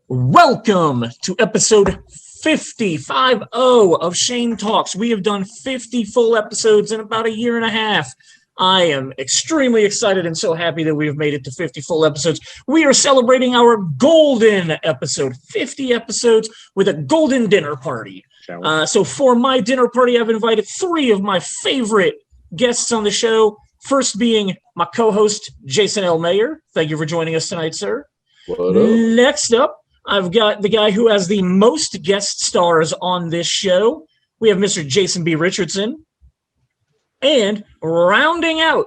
Welcome to episode 50 of Shane Talks. We have done 50 full episodes in about a year and a half. I am extremely excited and so happy that we have made it to 50 full episodes. We are celebrating our golden episode, 50 episodes with a golden dinner party. So for my dinner party, I've invited three of my favorite guests on the show. First being my co-host, Jason L. Mayer. Thank you for joining us tonight, sir. Next up, I've got the guy who has the most guest stars on this show. We have Mr. Jason B. Richardson. And rounding out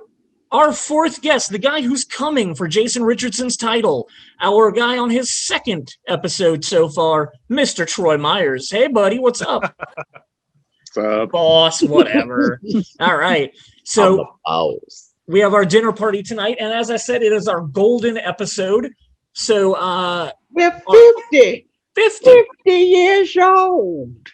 our fourth guest, the guy who's coming for Jason Richardson's title, our guy on his second episode so far, Mr. Troy Myers. Hey, buddy, what's up? What's up? Boss, whatever. All right. So we have our dinner party tonight, and as I said, it is our golden episode. So we're 50 years old.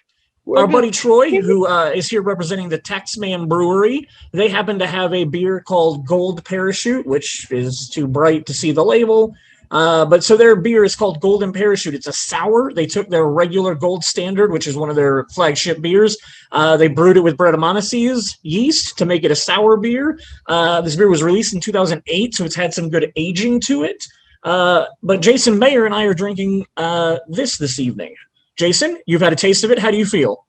Our buddy Troy, who is here representing the Taxman Brewery, they happen to have a beer called Gold Parachute, which is too bright to see the label. But so their beer is called Golden Parachute. It's a sour. They took their regular Gold Standard, which is one of their flagship beers. They brewed it with Brettanomyces yeast to make it a sour beer. This beer was released in 2008, so it's had some good aging to it. But Jason Mayer and I are drinking this evening. Jason, you've had a taste of it. How do you feel?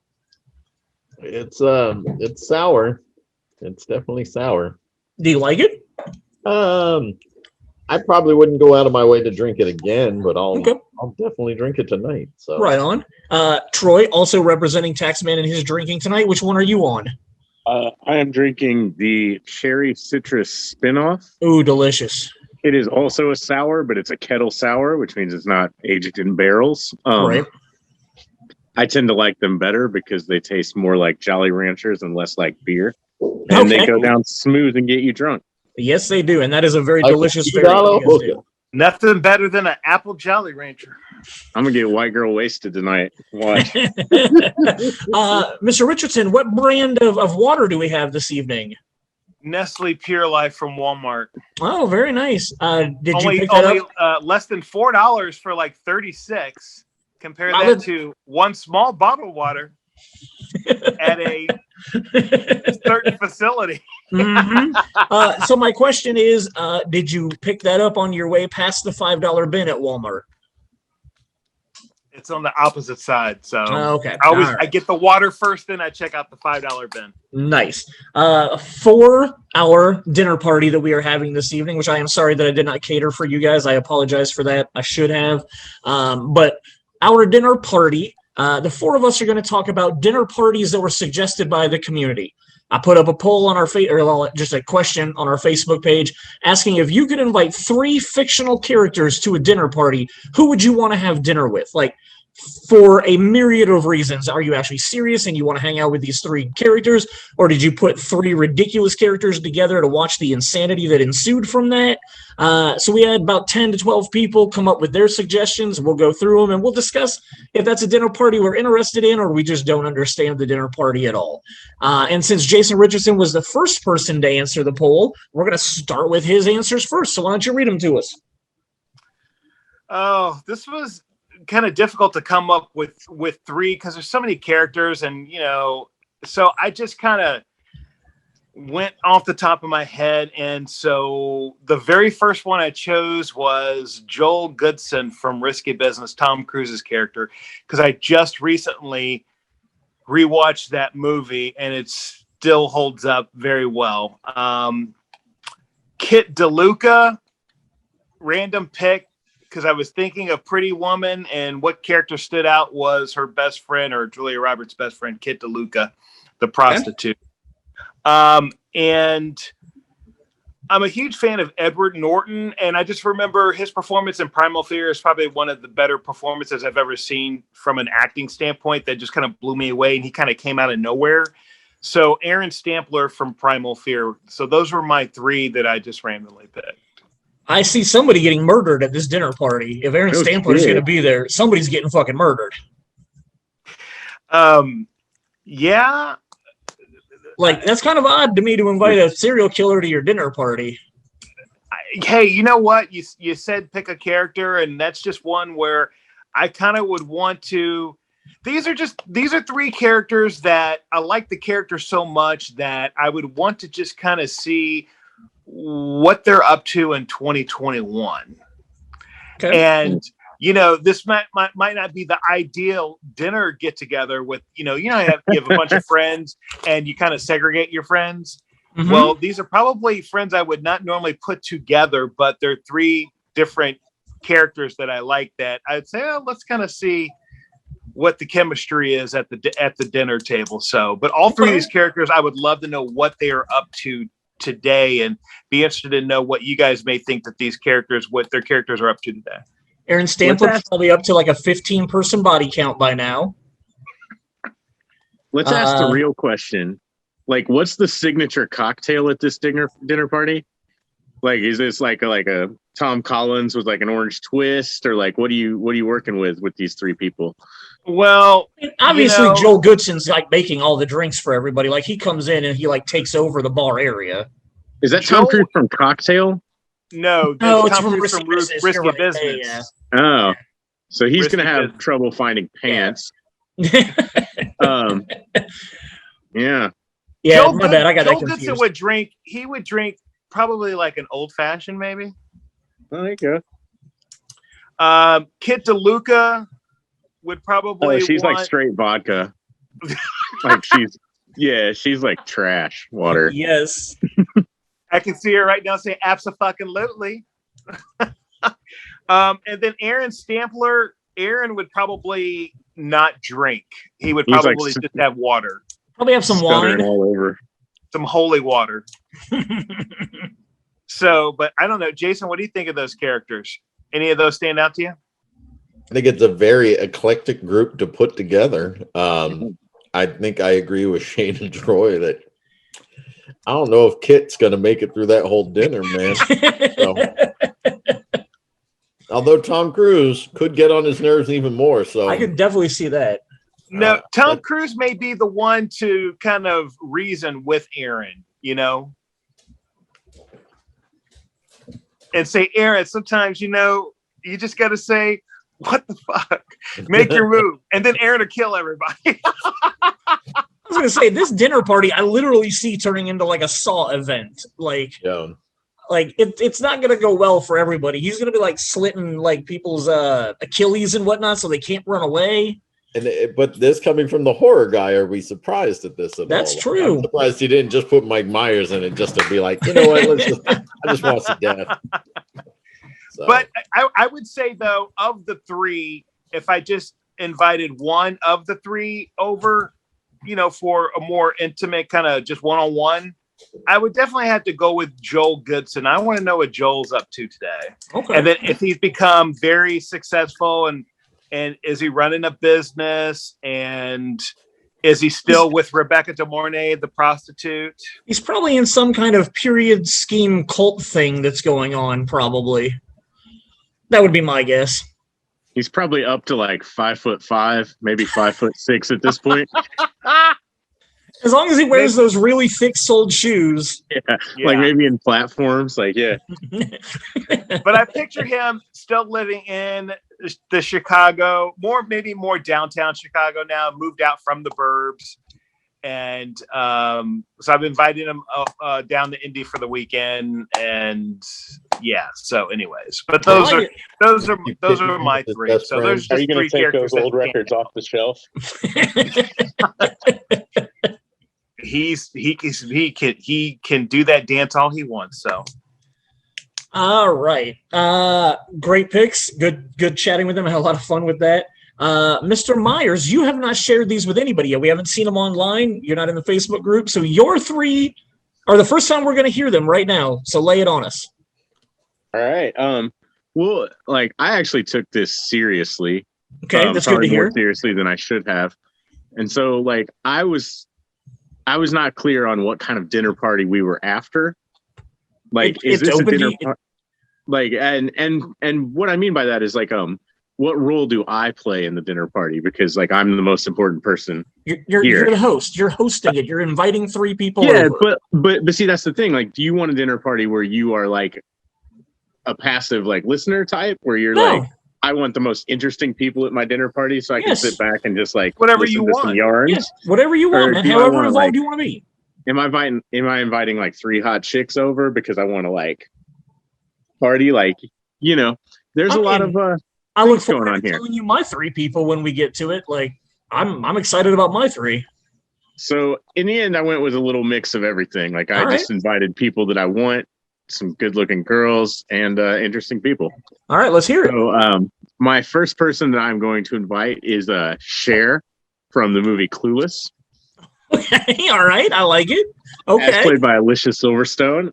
It's sour. It's definitely sour. Do you like it? I probably wouldn't go out of my way to drink it again, but I'll definitely drink it tonight. So right on. Troy, also representing Taxman in his drinking tonight. Which one are you on? I am drinking the cherry citrus spinoff. Ooh, delicious. It is also a sour, but it's a kettle sour, which means it's not aged in barrels. Right. I tend to like them better because they taste more like Jolly Ranchers and less like beer. And they go down smooth and get you drunk. Yes, they do. And that is a very delicious variant. Nothing better than an apple Jolly Rancher. I'm going to get white girl wasted tonight. Watch. Mr. Richardson, what brand of water do we have this evening? Nestle Pure Life from Walmart. Oh, very nice. Did you pick that only up? Less than $4 for like 36. Compare that to one small bottle of water at a certain facility. Mm-hmm. So my question is, did you pick that up on your way past the $5 bin at Walmart? It's on the opposite side. So okay. I get the water first, then I check out the $5 bin. Nice. For our dinner party that we are having this evening, which I am sorry that I did not cater for you guys. I apologize for that. I should have. But our dinner party, the four of us are going to talk about dinner parties that were suggested by the community. I put up a poll on our just a question on our Facebook page asking if you could invite three fictional characters to a dinner party, who would you want to have dinner with? Like, for a myriad of reasons. Are you actually serious and you want to hang out with these three characters? Or did you put three ridiculous characters together to watch the insanity that ensued from that? So we had about 10 to 12 people come up with their suggestions. We'll go through them and we'll discuss if that's a dinner party we're interested in or we just don't understand the dinner party at all. And since Jason Richardson was the first person to answer the poll, we're going to start with his answers first. So why don't you read them to us? Oh, this was kind of difficult to come up with three because there's so many characters, and so I just kind of went off the top of my head, and so the very first one I chose was Joel Goodson from Risky Business, Tom Cruise's character, because I just recently rewatched that movie and it still holds up very well. Kit DeLuca, random pick, because I was thinking of Pretty Woman, and what character stood out was her best friend, or Julia Roberts' best friend, Kit DeLuca, the prostitute. And I'm a huge fan of Edward Norton, and I just remember his performance in Primal Fear is probably one of the better performances I've ever seen from an acting standpoint that just kind of blew me away, and he kind of came out of nowhere. So Aaron Stampler from Primal Fear. So those were my three that I just randomly picked. I see somebody getting murdered at this dinner party. If Aaron Stampler is going to be there, somebody's getting fucking murdered. Yeah. Like, that's kind of odd to me to invite a serial killer to your dinner party. Hey, you know what? You said pick a character, and that's just one where I kind of would want to. These are three characters that I like the characters so much that I would want to just kind of see what they're up to in 2021. Okay. And this might not be the ideal dinner get together with you have a bunch of friends and you kind of segregate your friends. Mm-hmm. Well, these are probably friends I would not normally put together, but they're three different characters that I like that I'd say, let's kind of see what the chemistry is at the dinner table. So, but all three of these characters, I would love to know what they are up to today and be interested to know what you guys may think that what their characters are up to today. Aaron Stampler's probably up to like a 15-person body count by now. Let's ask the real question. Like, what's the signature cocktail at this dinner party? Like, is this like a Tom Collins with like an orange twist, or like what are you working with these three people? Well, obviously Joel Goodson's like making all the drinks for everybody. Like he comes in and he like takes over the bar area. Is that Tom Cruise from Cocktail? No, it's Tom from Cruise from Risky Business. Yeah. Oh, so he's going to have trouble finding pants. Yeah. Yeah, Joel my bad. I got that confused. Goodson would drink. He would drink probably like an old fashioned, maybe. Oh, there you go. Kit DeLuca would probably. Oh, she's like straight vodka. Like she's like trash water. Yes. I can see her right now saying "abso-fucking-lutely." And then Aaron Stampler. Aaron would probably not drink. He would probably just have water. Probably have some wine all over. Some holy water. So, but I don't know, Jason. What do you think of those characters? Any of those stand out to you? I think it's a very eclectic group to put together. I think I agree with Shane and Troy that I don't know if Kit's going to make it through that whole dinner, man. Although Tom Cruise could get on his nerves even more. So I could definitely see that. No, Tom Cruise may be the one to kind of reason with Aaron, and say, Aaron, sometimes, you just got to say, what the fuck? Make your move. And then Aaron will kill everybody. I was going to say, this dinner party, I literally see turning into like a Saw event. Like, like it's not going to go well for everybody. He's going to be like slitting like people's Achilles and whatnot so they can't run away. But this coming from the horror guy, are we surprised at this at all? That's true. I'm surprised he didn't just put Mike Myers in it just to be like, you know what, I just want to see death. So. But I would say, though, of the three, if I just invited one of the three over, for a more intimate kind of just one-on-one, I would definitely have to go with Joel Goodson. I want to know what Joel's up to today. Okay. And then if he's become very successful and is he running a business, and is he still with Rebecca De Mornay, the prostitute? He's probably in some kind of period scheme cult thing that's going on, probably. That would be my guess. He's probably up to like 5'5", maybe 5'6" at this point. As long as he wears those really thick-soled shoes. Yeah, like maybe in platforms, like, yeah. But I picture him still living in the Chicago, maybe more downtown Chicago now, moved out from the burbs. And so I've invited him down to Indy for the weekend. And yeah, so anyways, but those are my three. So there's are you going to take those old records off the shelf? He can do that dance all he wants. So, all right, great picks. Good chatting with him. I had a lot of fun with that. Mr. Myers, you have not shared these with anybody yet. We haven't seen them online. You're not in the Facebook group, so your three are the first time we're going to hear them right now. So lay it on us. All right. Well, like I actually took this seriously. Okay, that's good to hear. More seriously than I should have, and so like I was not clear on what kind of dinner party we were after. Like, is this a dinner party? Like, and what I mean by that is like, what role do I play in the dinner party? Because like, I'm the most important person. You're the host. You're hosting it. You're inviting three people. Yeah, over. but see, that's the thing. Like, do you want a dinner party where you are like a passive like listener type, where you're like, I want the most interesting people at my dinner party, so I can sit back and just like whatever listen you to want. some yarns. Yeah, whatever you want, man. However involved you want to be. Am I inviting like 3 hot chicks over because I want to like party? Like, you know, there's a lot of I look going forward on to here. telling you my 3 people when we get to it. Like, I'm excited about my 3. So in the end, I went with a little mix of everything. Like I just invited people that I want, some good-looking girls, and interesting people. All right, let's hear it. So my first person that I'm going to invite is Cher from the movie Clueless. Okay, all right, I like it. Okay, as played by Alicia Silverstone.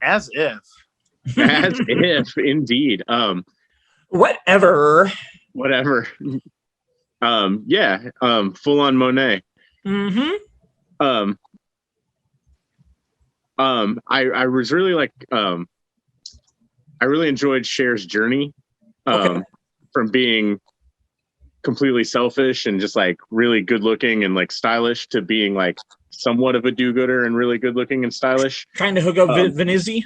As if, indeed. Whatever. Full on Monet. Mm-hmm. I was really like I really enjoyed Cher's journey from being completely selfish and just like really good looking and like stylish to being like somewhat of a do-gooder and really good looking and stylish. Trying to hook up Vinizzi.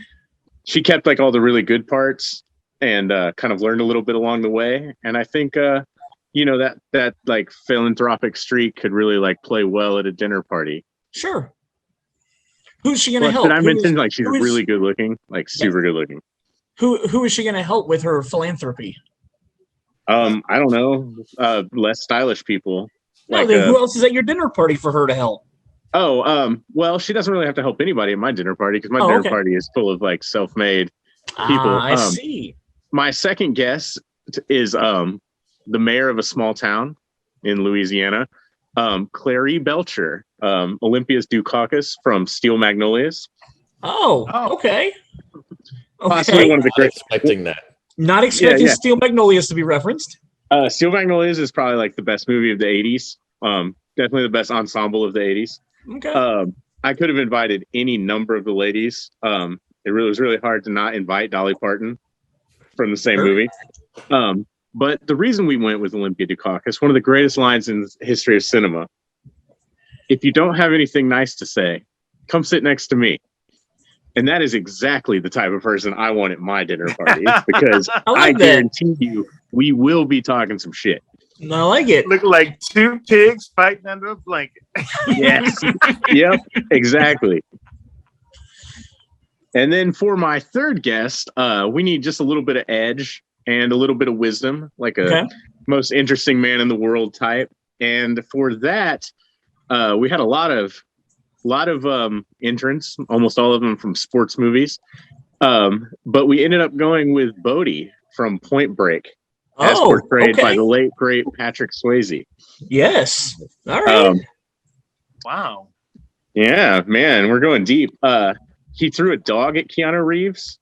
She kept like all the really good parts and kind of learned a little bit along the way. And I think that like philanthropic streak could really like play well at a dinner party. Sure. Who's she gonna help? Did I mention like she's really good looking, like super good looking? Who is she gonna help with her philanthropy? I don't know. Less stylish people. No, then who else is at your dinner party for her to help? Well, she doesn't really have to help anybody at my dinner party because my dinner party is full of like self-made people. I see. My second guess is the mayor of a small town in Louisiana, Clary Belcher, Olympia's Dukakis from Steel Magnolias. Oh, okay. Possibly one of the great. Expecting that. Not expecting Steel Magnolias to be referenced. Steel Magnolias is probably like the best movie of the 80s. Definitely the best ensemble of the 80s. Okay. I could have invited any number of the ladies. It was really hard to not invite Dolly Parton from the same movie. But the reason we went with Olympia Dukakis, one of the greatest lines in the history of cinema. If you don't have anything nice to say, come sit next to me. And that is exactly the type of person I want at my dinner party because I guarantee you we will be talking some shit. I like it. Look like 2 pigs fighting under a blanket. Yes. Yep. Exactly. And then for my third guest, we need just a little bit of edge and a little bit of wisdom, like a most interesting man in the world type. And for that, we had a lot of entrants, almost all of them from sports movies. But we ended up going with Bodhi from Point Break, as portrayed by the late great Patrick Swayze. Yes. All right. Wow. Yeah, man, we're going deep. He threw a dog at Keanu Reeves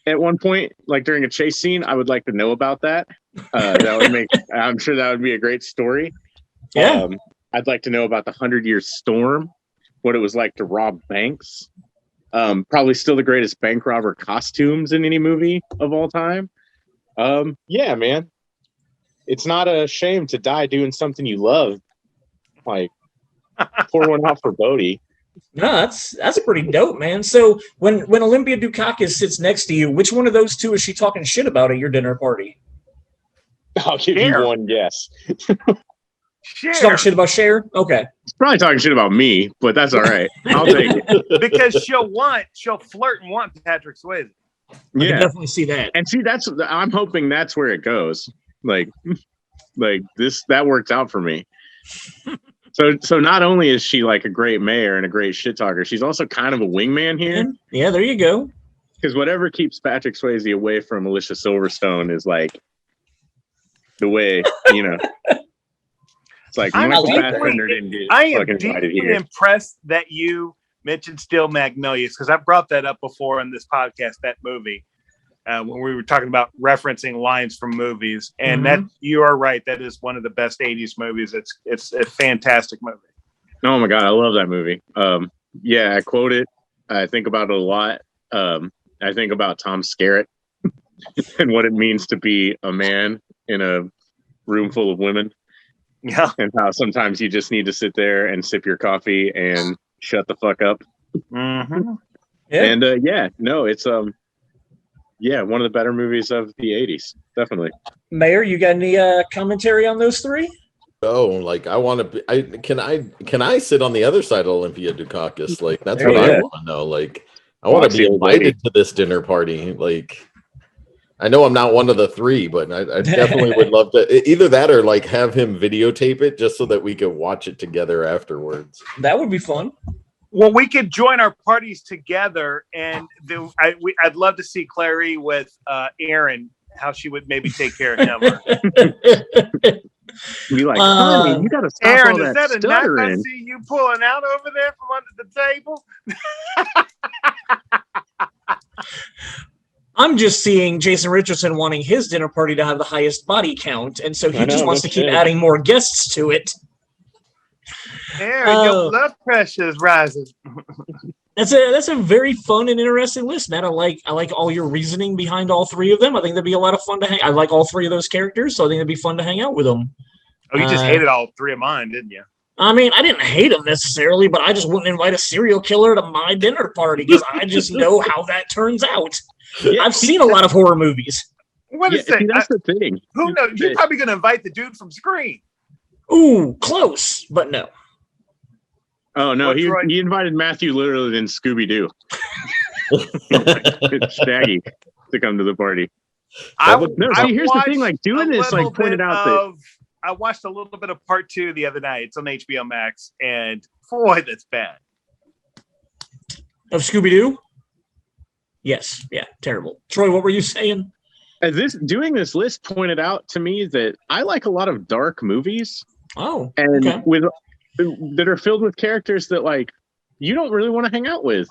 at one point, like during a chase scene. I would like to know about that. That would make. I'm sure that would be a great story. Yeah. I'd like to know about the 100-Year Storm, what it was like to rob banks. Probably still the greatest bank robber costumes in any movie of all time. Yeah, man. It's not a shame to die doing something you love. Like, pour one out for Bodhi. No, that's pretty dope, man. So when Olympia Dukakis sits next to you, which one of those 2 is she talking shit about at your dinner party? I'll give you one guess. She's talking shit about Cher? Okay. She's probably talking shit about me, but that's all right. I'll take it. Because she'll flirt and want Patrick Swayze. I can definitely see that. And see, I'm hoping that's where it goes. Like this, that worked out for me. So not only is she like a great mayor and a great shit talker, she's also kind of a wingman here. Yeah, there you go. Because whatever keeps Patrick Swayze away from Alicia Silverstone is like the way, you know. It's like I am deeply impressed that you mentioned Steel Magnolias because I brought that up before on this podcast, that movie, when we were talking about referencing lines from movies. And that you are right. That is one of the best 80s movies. It's a fantastic movie. Oh my God. I love that movie. Yeah, I quote it. I think about it a lot. I think about Tom Skerritt and what it means to be a man in a room full of women. Yeah. And how sometimes you just need to sit there and sip your coffee and shut the fuck up. Mm-hmm. Yeah. And it's Yeah, one of the better movies of the 80s. Definitely. Mayor, you got any commentary on those three? Oh, like I want to be. Can I sit on the other side of Olympia Dukakis? Like that's There what you I go. want to know. Like I want to Watch be the old lady. invited to this dinner party. Like I know I'm not one of the three, but I definitely would love to either that or like have him videotape it just so that we could watch it together afterwards. That would be fun. Well, we could join our parties together, and I'd love to see Clary with Aaron, how she would maybe take care of him. Be like, honey, you got to stop Aaron, all is that a knife I stuttering. see you pulling out over there from under the table? I'm just seeing Jason Richardson wanting his dinner party to have the highest body count, and so he just wants to keep adding more guests to it. Aaron, your blood pressure is rising. That's a very fun and interesting list, Matt. I like all your reasoning behind all three of them. I think that'd be a lot of fun to hang. I like all three of those characters, so I think it'd be fun to hang out with them. Oh, you just hated all three of mine, didn't you? I mean, I didn't hate them necessarily, but I just wouldn't invite a serial killer to my dinner party because I just know how that turns out. Yeah, I've seen a lot of horror movies. What is that? That's the thing. Who knows? You're probably going to invite the dude from Scream. Ooh, close, but no. Oh no, he invited Matthew literally in Scooby Doo. It's Shaggy to come to the party. Here's the thing: like doing this, like pointed out that I watched a little bit of part 2 the other night. It's on HBO Max, and boy, that's bad. Of Scooby Doo? Yes, yeah, terrible. Troy, what were you saying? Doing this list pointed out to me that I like a lot of dark movies. Oh, and okay. that are filled with characters that like you don't really want to hang out with.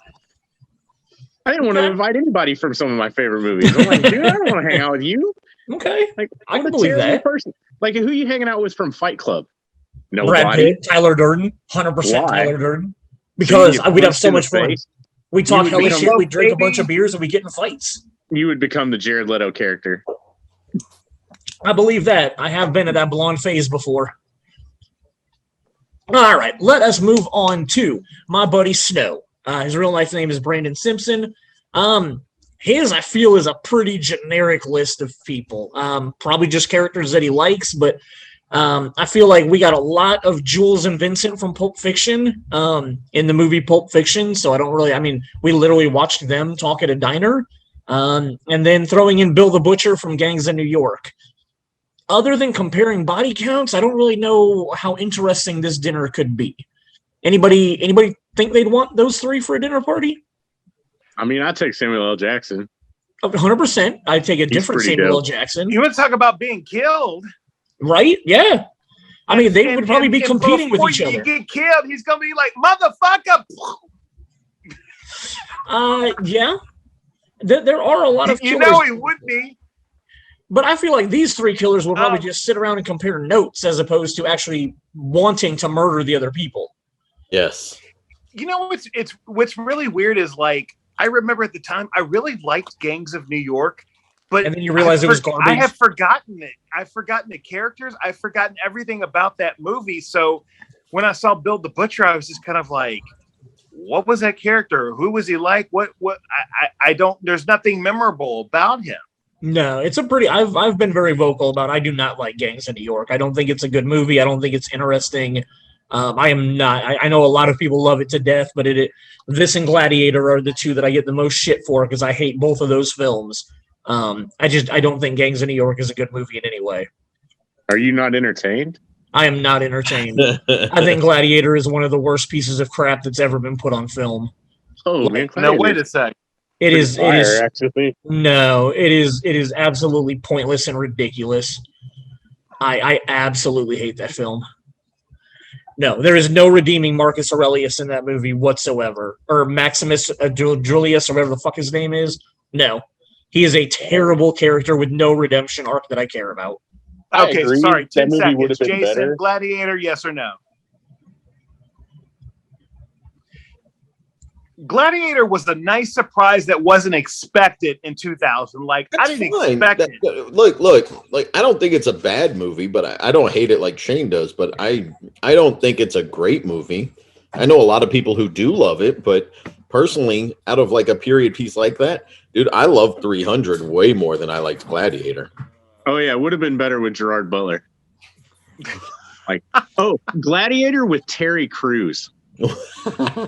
I didn't want to invite anybody from some of my favorite movies. I'm like, dude, I don't want to hang out with you. Okay, like I can believe that. Person. Like, who are you hanging out with from Fight Club? Nobody. Brad Pitt, Tyler Durden, 100% Tyler Durden. Because we'd have so much fun. We talk hella shit, we drink a bunch of beers, and we get in fights. You would become the Jared Leto character. I believe that. I have been at that blonde phase before. All right, let us move on to my buddy Snow. His real life name is Brandon Simpson. His, I feel, is a pretty generic list of people. Probably just characters that he likes, but I feel like we got a lot of Jules and Vincent from Pulp Fiction in the movie Pulp Fiction, so we literally watched them talk at a diner, and then throwing in Bill the Butcher from Gangs of New York. Other than comparing body counts, I don't really know how interesting this dinner could be. Anybody think they'd want those three for a dinner party? I mean, I'd take Samuel L. Jackson. 100%. I'd take a different Samuel L. Jackson. You want to talk about being killed? Right? Yeah. I mean, they would probably be competing with each other. Before you get killed, he's going to be like, motherfucker! Yeah. There are a lot of killers. You know he would be. But I feel like these three killers will probably just sit around and compare notes as opposed to actually wanting to murder the other people. Yes. You know, what's really weird is, like, I remember at the time, I really liked Gangs of New York, but and then you realize it was garbage. I have forgotten it. I've forgotten the characters. I've forgotten everything about that movie. So when I saw Bill the Butcher, I was just kind of like, what was that character? Who was he like? What I don't, there's nothing memorable about him. No, it's a pretty, I've been very vocal about, I do not like Gangs of New York. I don't think it's a good movie. I don't think it's interesting. I know a lot of people love it to death, but this and Gladiator are the two that I get the most shit for because I hate both of those films. I don't think Gangs of New York is a good movie in any way. Are you not entertained? I am not entertained. I think Gladiator is one of the worst pieces of crap that's ever been put on film. Oh, man. No, wait a sec. It is actually. No, it is absolutely pointless and ridiculous. I absolutely hate that film. No, there is no redeeming Marcus Aurelius in that movie whatsoever. Or Maximus Julius, or whatever the fuck his name is. No. He is a terrible character with no redemption arc that I care about. Okay, sorry, 10 seconds. Jason, better. Gladiator, yes or no? Gladiator was a nice surprise that wasn't expected in 2000. Like, I didn't expect it. Look, I don't think it's a bad movie, but I don't hate it like Shane does, but I don't think it's a great movie. I know a lot of people who do love it, but personally, out of like a period piece like that, Dude, I love 300 way more than I liked Gladiator. Oh yeah, it would have been better with Gerard Butler. Like, oh, Gladiator with Terry Crews.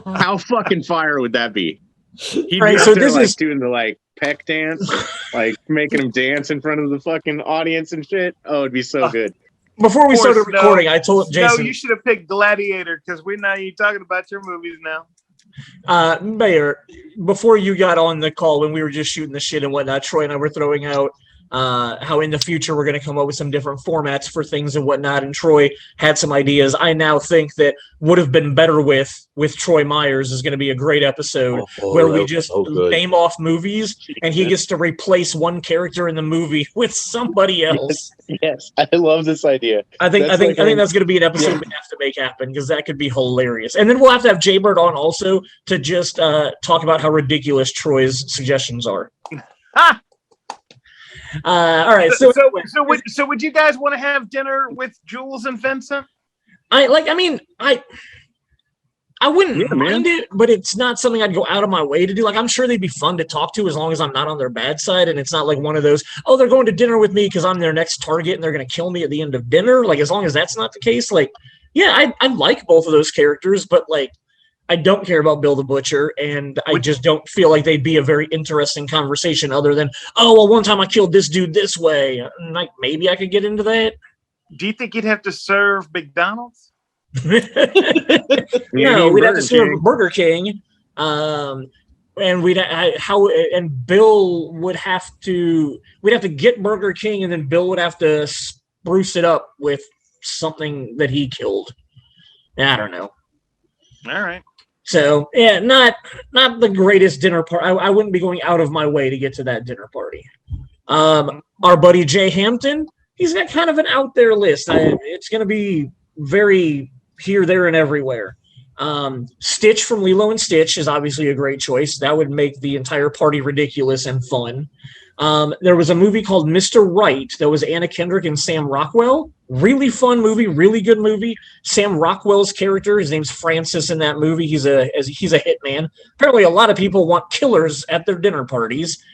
How fucking fire would that be? He'd Right, be so out there this like is- doing the like peck dance, like making him dance in front of the fucking audience and shit. Oh, it'd be so good. Before we Of course, started recording, I told No, Jason, you should have picked Gladiator because we're not even talking about your movies now. Mayor, before you got on the call when we were just shooting the shit and whatnot, Troy and I were throwing out how in the future we're going to come up with some different formats for things and whatnot, and Troy had some ideas. I now think that would have been better with Troy Myers is going to be a great episode where we just name off movies and he gets to replace one character in the movie with somebody else. Yes, I love this idea. I think that's going to be an episode we have to make happen because that could be hilarious. And then we'll have to have Jaybird on also to just talk about how ridiculous Troy's suggestions are. All right. So would you guys want to have dinner with Jules and Vincent? I wouldn't mind it, but it's not something I'd go out of my way to do. Like, I'm sure they'd be fun to talk to as long as I'm not on their bad side. And it's not like one of those, oh, they're going to dinner with me because I'm their next target and they're going to kill me at the end of dinner. Like, as long as that's not the case, like, yeah, I like both of those characters, but like, I don't care about Bill the Butcher, and I just don't feel like they'd be a very interesting conversation other than, oh, well, one time I killed this dude this way. Like, maybe I could get into that. Do you think you'd have to serve McDonald's? No, we'd have to serve Burger King. And Bill would have to, we'd have to get Burger King, and then Bill would have to spruce it up with something that he killed. I don't know. All right. So yeah, not the greatest dinner party. I wouldn't be going out of my way to get to that dinner party. Our buddy Jay Hampton, he's got kind of an out there list. It's going to be very here, there, and everywhere. Stitch from Lilo and Stitch is obviously a great choice. That would make the entire party ridiculous and fun. There was a movie called Mr. Right that was Anna Kendrick and Sam Rockwell. Really fun movie, really good movie. Sam Rockwell's character, his name's Francis in that movie. He's a hitman. Apparently, a lot of people want killers at their dinner parties.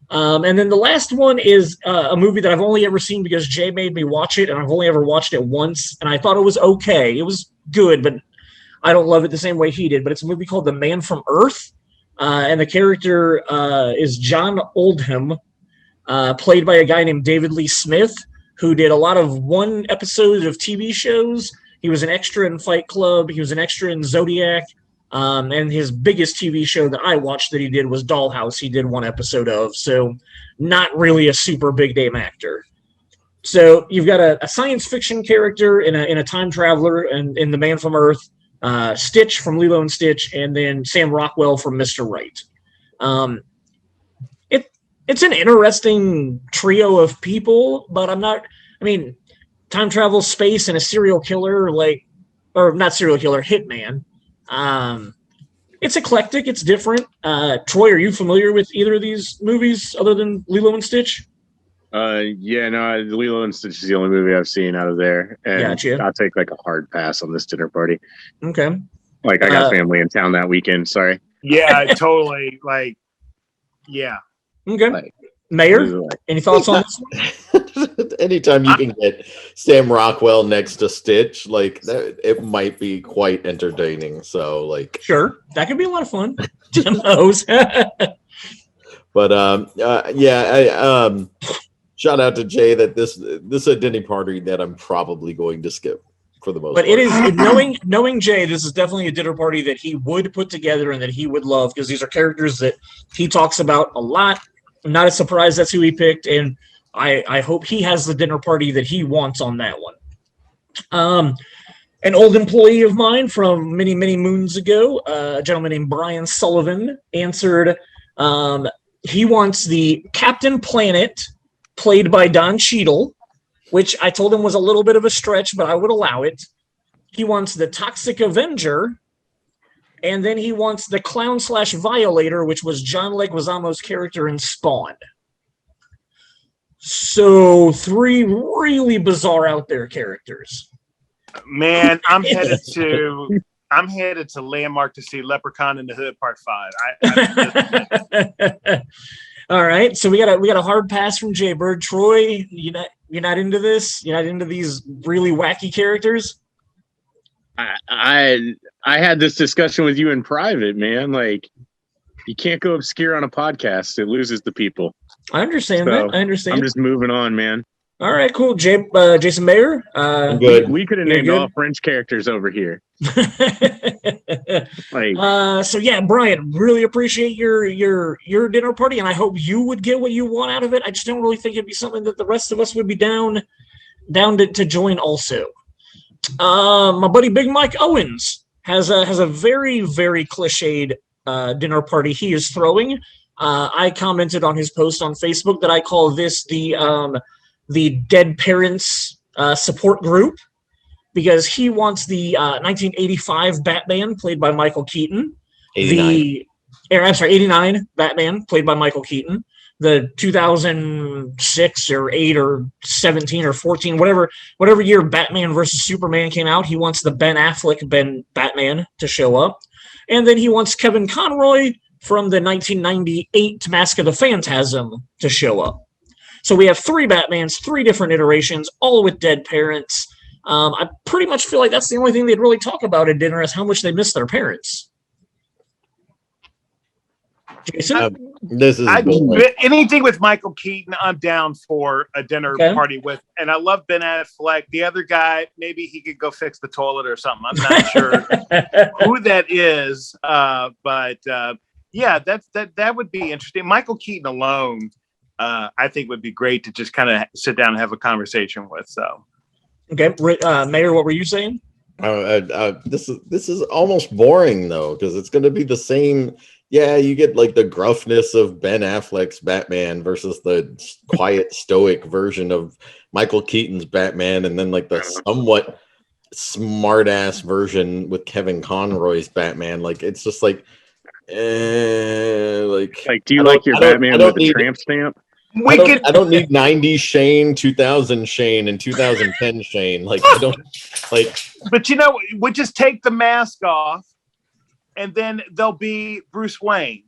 And then the last one is a movie that I've only ever seen because Jay made me watch it, and I've only ever watched it once, and I thought it was okay. It was good, but I don't love it the same way he did. But it's a movie called The Man from Earth, and the character is John Oldham, played by a guy named David Lee Smith, who did a lot of one episodes of TV shows. He was an extra in Fight Club. He was an extra in Zodiac. And his biggest TV show that I watched that he did was Dollhouse. He did one episode of, so not really a super big name actor. So you've got a science fiction character in a time traveler and in The Man from Earth, Stitch from Lilo and Stitch, and then Sam Rockwell from Mr. Right. It's an interesting trio of people, but time travel, space, and a serial killer, not serial killer, hitman. It's eclectic. It's different. Troy, are you familiar with either of these movies other than Lilo and Stitch? Yeah, no, Lilo and Stitch is the only movie I've seen out of there. And gotcha. I'll take like a hard pass on this dinner party. Okay. Like, I got family in town that weekend. Sorry. Yeah, totally. Yeah. Okay. Mayor, any thoughts on this one? Anytime you can get Sam Rockwell next to Stitch, like that, it might be quite entertaining. So, like, sure, that could be a lot of fun. Demos. But shout out to Jay that this is a dinner party that I'm probably going to skip for the most part. But it is knowing Jay, this is definitely a dinner party that he would put together and that he would love because these are characters that he talks about a lot. I'm not a surprise that's who he picked, and I hope he has the dinner party that he wants on that one. An old employee of mine from many, many moons ago, a gentleman named Brian Sullivan, answered he wants the Captain Planet, played by Don Cheadle, which I told him was a little bit of a stretch, but I would allow it. He wants the Toxic Avenger, and then he wants the Clown/Violator, which was John Leguizamo's character in Spawn. So 3 really bizarre out there characters. Man, I'm headed to Landmark to see Leprechaun in the Hood Part 5. All right, so we got a hard pass from Jay Bird. Troy, you're not into this? You're not into these really wacky characters? I had this discussion with you in private, man. Like, you can't go obscure on a podcast; it loses the people. I understand that. I understand. I'm just moving on, man. All right, cool. Jason Mayer. Good. We could have named all French characters over here. So yeah, Brian, really appreciate your dinner party, and I hope you would get what you want out of it. I just don't really think it'd be something that the rest of us would be down to join also. My buddy Big Mike Owens has a very, very cliched dinner party he is throwing. I commented on his post on Facebook that I call this the Dead Parents support group, because he wants the 1985 Batman played by Michael Keaton, 89 Batman played by Michael Keaton, the 2006 or 8 or 17 or 14, whatever year Batman versus Superman came out, he wants the Ben Affleck Batman to show up. And then he wants Kevin Conroy from the 1998 Mask of the Phantasm to show up. So we have 3 Batmans, 3 different iterations, all with dead parents. I pretty much feel like that's the only thing they'd really talk about at dinner is how much they miss their parents. Jason? This is anything with Michael Keaton, I'm down for a dinner party with. And I love Ben Affleck. The other guy, maybe he could go fix the toilet or something. I'm not sure who that is. But yeah, that would be interesting. Michael Keaton alone, I think would be great to just kind of sit down and have a conversation with. So, okay, Mayor, what were you saying? This is almost boring though, because it's going to be the same. Yeah, you get like the gruffness of Ben Affleck's Batman versus the quiet, stoic version of Michael Keaton's Batman, and then like the somewhat smart-ass version with Kevin Conroy's Batman. Like it's just like, do you like your Batman with the tramp stamp? I don't need 90s Shane, 2000 Shane, and 2010 Shane. Like I don't like. But we just take the mask off, and then they'll be Bruce Wayne,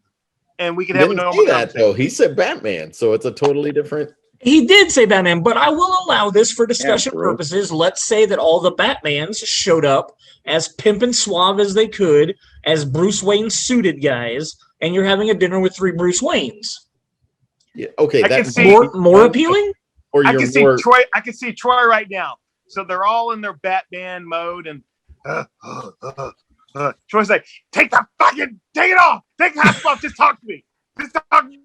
and we can have a normal conversation. Though he said Batman, so it's a totally different. He did say Batman, but I will allow this for discussion purposes. Let's say that all the Batmans showed up as pimp and suave as they could, as Bruce Wayne suited guys, and you're having a dinner with 3 Bruce Waynes. Yeah, okay, that's more appeling. Or I can see Troy. I can see Troy right now. So they're all in their Batman mode, and Troy's like, take it off, take the mask off, just talk to me.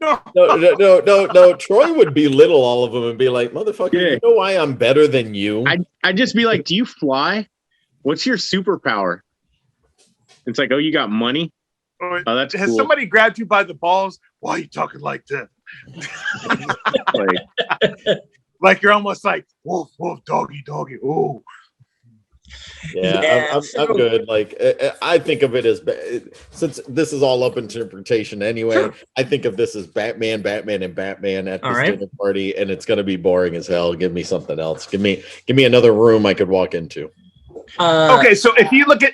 No. Troy would belittle all of them and be like, motherfucker, you know why I'm better than you? I'd just be like, do you fly? What's your superpower? It's like, oh, you got money? Oh, that's cool. Has somebody grabbed you by the balls? Why are you talking like this? like you're almost like, woof, woof, doggy, ooh. Yeah, I'm good. Like, I think of it as, since this is all up interpretation anyway, sure. I think of this as Batman, and Batman at this dinner party, and it's going to be boring as hell. Give me something else. Give me another room I could walk into. Okay, so if you look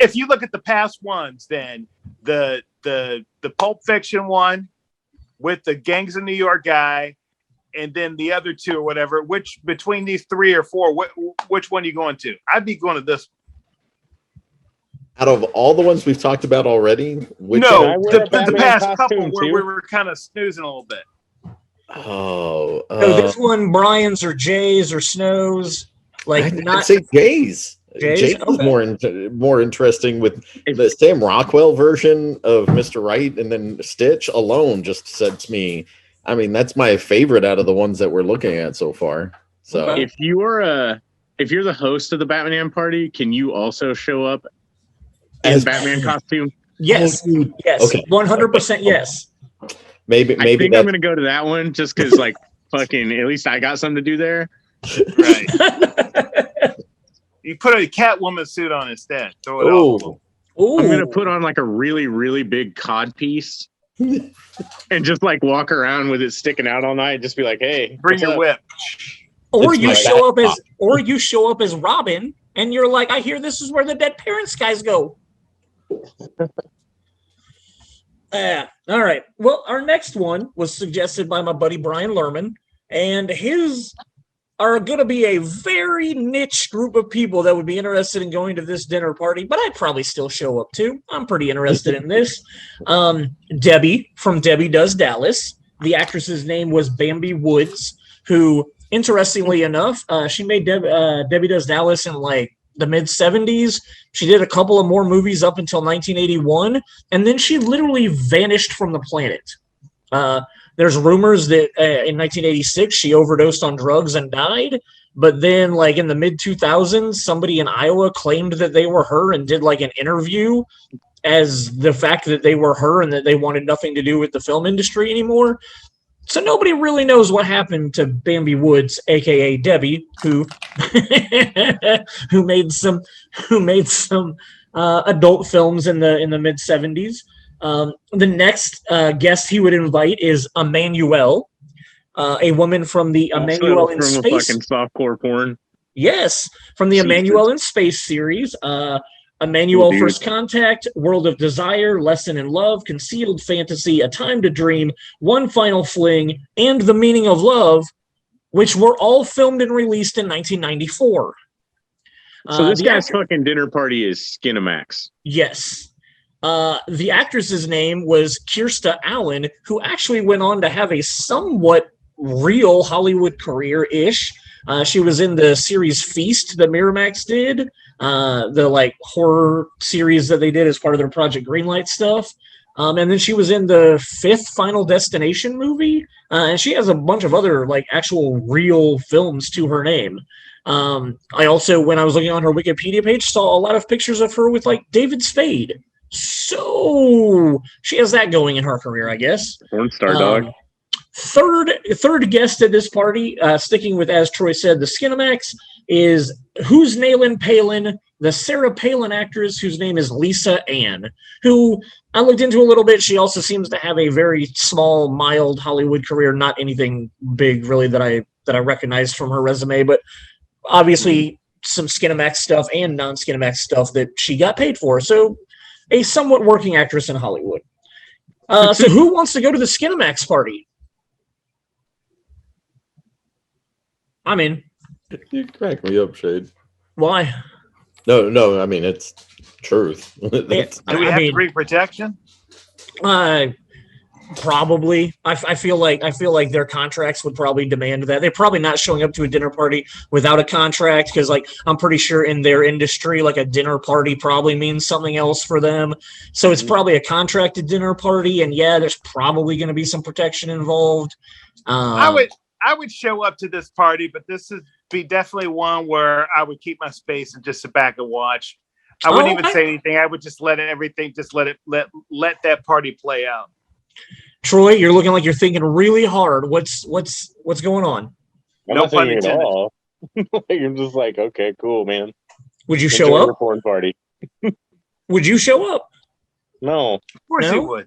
at the past ones, then the Pulp Fiction one with the Gangs of New York guy, and then the other 2 or whatever. Which between these 3 or 4, which one are you going to? I'd be going to this. Out of all the ones we've talked about already, the past couple where we were kind of snoozing a little bit. Oh, so this one, Brian's or Jay's or Snow's, like I'd say Jay's. Jay's is more interesting with the Sam Rockwell version of Mr. Right, and then Stitch alone just sets me. I mean, that's my favorite out of the ones that we're looking at so far. So if you're the host of the Batman party, can you also show up in Batman costume? Yes. Yes. Okay. 100% yes. Maybe I think I'm gonna go to that one just because like fucking at least I got something to do there. Right. You put a Catwoman suit on instead. Throw it off. I'm gonna put on like a really, really big cod piece and just like walk around with it sticking out all night. Just be like, hey, bring your whip. Or you show up as Robin and you're like, I hear this is where the dead parents guys go. Yeah. All right. Well, our next one was suggested by my buddy Brian Lerman, and his are going to be a very niche group of people that would be interested in going to this dinner party, but I'd probably still show up too. I'm pretty interested in this. Debbie from Debbie Does Dallas. The actress's name was Bambi Woods, who, interestingly enough, she made Debbie Does Dallas in like the mid 70s. She did a couple of more movies up until 1981, and then she literally vanished from the planet. There's rumors that in 1986 she overdosed on drugs and died, but then like in the mid 2000s, somebody in Iowa claimed that they were her and did like an interview as the fact that they were her and that they wanted nothing to do with the film industry anymore. So nobody really knows what happened to Bambi Woods, aka Debbie, who who made some adult films in the mid 70s. The next guest he would invite is Emmanuelle, a woman from the Emmanuelle in Space. Fucking softcore porn. Yes, from the Emmanuelle in Space series. Emmanuelle First Contact, World of Desire, Lesson in Love, Concealed Fantasy, A Time to Dream, One Final Fling, and The Meaning of Love, which were all filmed and released in 1994. So this guy's fucking dinner party is Skinamax. Yes. The actress's name was Kirsta Allen, who actually went on to have a somewhat real Hollywood career-ish. She was in the series Feast that Miramax did, the like horror series that they did as part of their Project Greenlight stuff. And then she was in the 5th Final Destination movie, and she has a bunch of other like actual real films to her name. I also, when I was looking on her Wikipedia page, saw a lot of pictures of her with like David Spade. So she has that going in her career, I guess. Porn star dog. Third guest at this party, sticking with, as Troy said, the Skinamax, is Who's Nailin' Palin, the Sarah Palin actress whose name is Lisa Ann, who I looked into a little bit. She also seems to have a very small, mild Hollywood career, not anything big really that I recognized from her resume, but obviously some Skinamax stuff and non-Skinamax stuff that she got paid for. So a somewhat working actress in Hollywood. So who wants to go to the Skinamax party? I'm in. You crack me up, Shade. Why? No. I mean, it's truth. Do we have to bring protection? Probably. I feel like their contracts would probably demand that. They're probably not showing up to a dinner party without a contract, because like I'm pretty sure in their industry, like a dinner party probably means something else for them. So it's probably a contracted dinner party, and yeah, there's probably going to be some protection involved. I would show up to this party, but this would be definitely one where I would keep my space and just sit back and watch. I wouldn't even say anything. I would just let that party play out. Troy, you're looking like you're thinking really hard. What's going on? I'm not thinking at all. I'm just like, okay, cool, man. Would you show up? Porn party. Would you show up? No. Of course you would.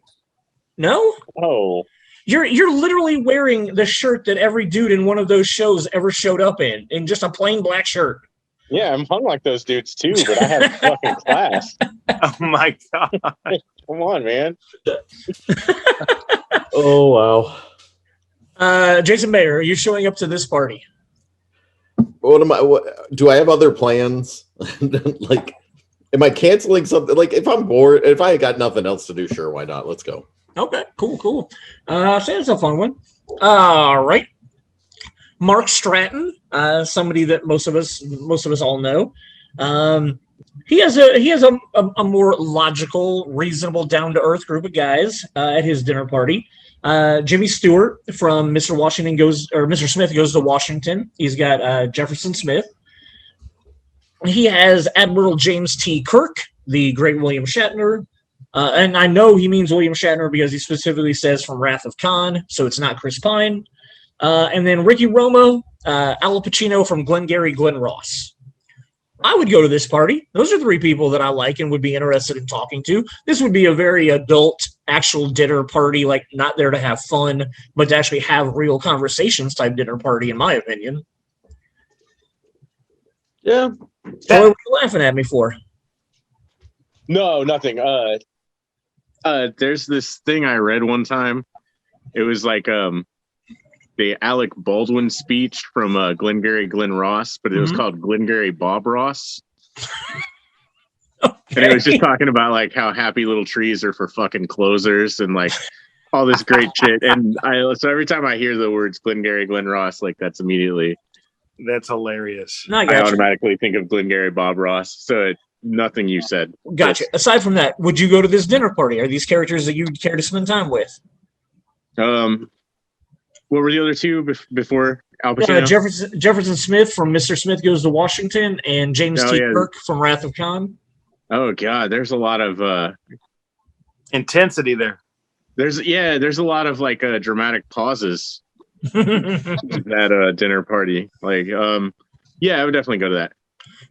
No? Oh. You're literally wearing the shirt that every dude in one of those shows ever showed up in just a plain black shirt. Yeah, I'm hung like those dudes too, but I have fucking class. Oh my god! Come on, man. Oh wow. Jason Mayer, are you showing up to this party? Do I have other plans? Like, am I canceling something? Like, if I'm bored, if I got nothing else to do, sure, why not? Let's go. Okay, cool. So that's a fun one. All right. Mark Stratton, somebody that most of us all know. He has a more logical, reasonable, down to earth group of guys at his dinner party. Jimmy Stewart from Mr. Smith Goes to Washington. He's got Jefferson Smith. He has Admiral James T. Kirk, the great William Shatner. And I know he means William Shatner because he specifically says from Wrath of Khan, so it's not Chris Pine. And then Ricky Roma, Al Pacino from Glengarry Glen Ross. I would go to this party. Those are 3 people that I like and would be interested in talking to. This would be a very adult, actual dinner party, like not there to have fun, but to actually have real conversations type dinner party, in my opinion. Yeah. What are you laughing at me for? No, nothing. There's this thing I read one time. It was like the Alec Baldwin speech from Glengarry Glen Ross, but it was called Glengarry Bob Ross. And it was just talking about like how happy little trees are for fucking closers and like all this great shit. And so every time I hear the words Glengarry Glen Ross, like that's hilarious. I automatically think of Glengarry Bob Ross. So nothing you said. Gotcha. Aside from that, would you go to this dinner party? Are these characters that you'd care to spend time with? What were the other two before Al Pacino? Jefferson Smith from Mr. Smith Goes to Washington and James T. Kirk from Wrath of Khan. Oh God, there's a lot of intensity there. There's a lot of like dramatic pauses at dinner party. Like, yeah, I would definitely go to that.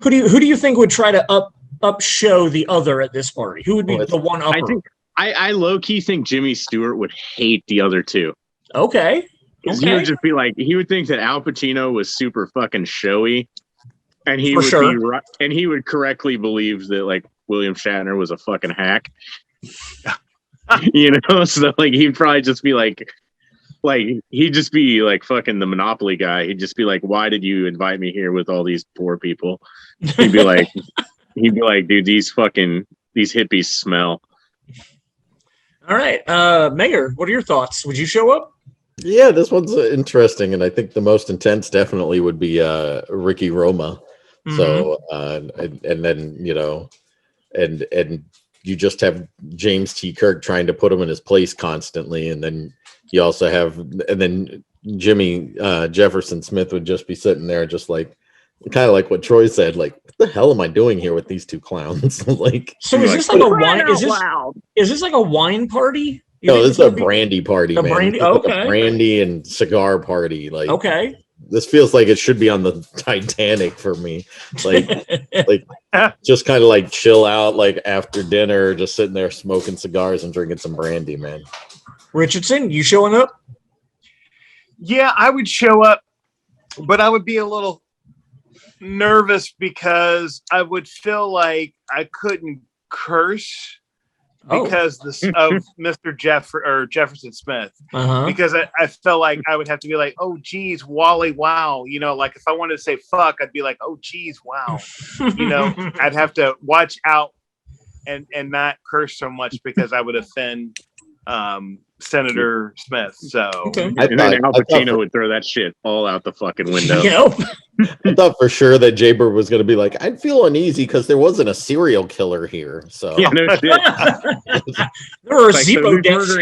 Who do you think would try to up show the other at this party? Who would be the one upper? I think I low key think Jimmy Stewart would hate the other two. Okay. He would just be like, he would think that Al Pacino was super fucking showy, and he would correctly believe that like William Shatner was a fucking hack. So like he'd probably just be like he'd just be like fucking the Monopoly guy. He'd just be like, why did you invite me here with all these poor people? He'd be like, dude, these hippies smell. All right, Mayor, what are your thoughts? Would you show up? Yeah, this one's interesting, and I think the most intense definitely would be Ricky Roma. Mm-hmm. So, and then and you just have James T. Kirk trying to put him in his place constantly, and then you also have, and then Jimmy Jefferson Smith would just be sitting there, just like kind of like what Troy said, like, what the hell am I doing here with these two clowns? Like, so is this like a wine? Is this like a wine party? No, this is a brandy party, man. Brandy, okay. Like a brandy and cigar party. Like, okay. This feels like it should be on the Titanic for me. Like just kind of like chill out, like after dinner, just sitting there smoking cigars and drinking some brandy, man. Richardson, you showing up? Yeah, I would show up, but I would be a little nervous because I would feel like I couldn't curse. Because of Mr. Jefferson Smith, because I felt like I would have to be like, oh geez, Wally, wow, like if I wanted to say fuck, I'd be like, oh geez, wow, I'd have to watch out and not curse so much because I would offend Senator Smith. So and then Al Pacino would throw that shit all out the fucking window. I thought for sure that Jaybird was going to be like, I'd feel uneasy because there wasn't a serial killer here. So yeah, no shit. There are Zebo deaths.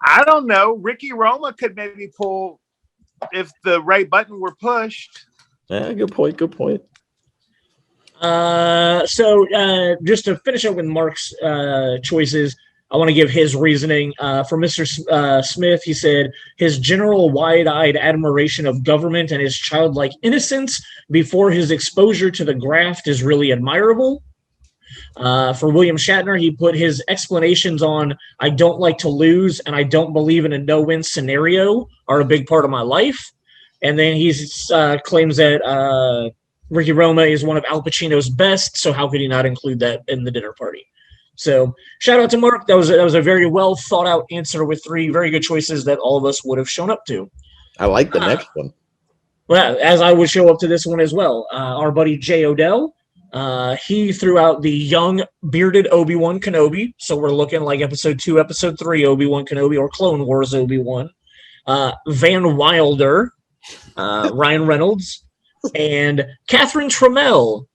I don't know. Ricky Roma could maybe pull if the right button were pushed. Yeah, good point. Good point. So just to finish up with Mark's choices, I want to give his reasoning. For Mr. Smith, he said his general wide-eyed admiration of government and his childlike innocence before his exposure to the graft is really admirable. For William Shatner, he put his explanations on I don't like to lose and I don't believe in a no-win scenario are a big part of my life. And then he claims that Ricky Roma is one of Al Pacino's best, so how could he not include that in the dinner party? So shout out to Mark. That was a very well thought out answer with three very good choices that all of us would have shown up to. I like the next one. Well, as I would show up to this one as well. Our buddy Jay Odell, he threw out the young bearded Obi-Wan Kenobi. So we're looking like episode 2, episode 3 Obi-Wan Kenobi or Clone Wars Obi-Wan. Van Wilder, Ryan Reynolds, and Catherine Trammell,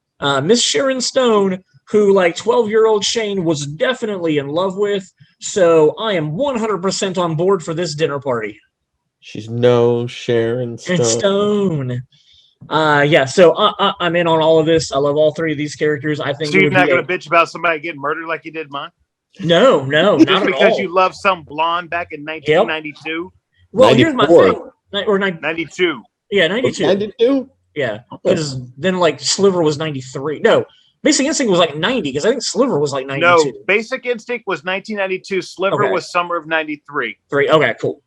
Miss Sharon Stone, who like 12-year-old Shane was definitely in love with. So I am 100% on board for this dinner party. She's no Sharon Stone. Yeah, so I'm in on all of this. I love all three of these characters. I think so you're not going to bitch about somebody getting murdered like you did mine? No, just not because at all. You love some blonde back in 1992? Yep. Well, 94. Here's my thing. Or 92. Yeah, 92. 92? Yeah, because then like Sliver was 93. No, Basic Instinct was like 90 because I think Sliver was like 92. No, Basic Instinct was 1992. Sliver was summer of 93. Okay, cool.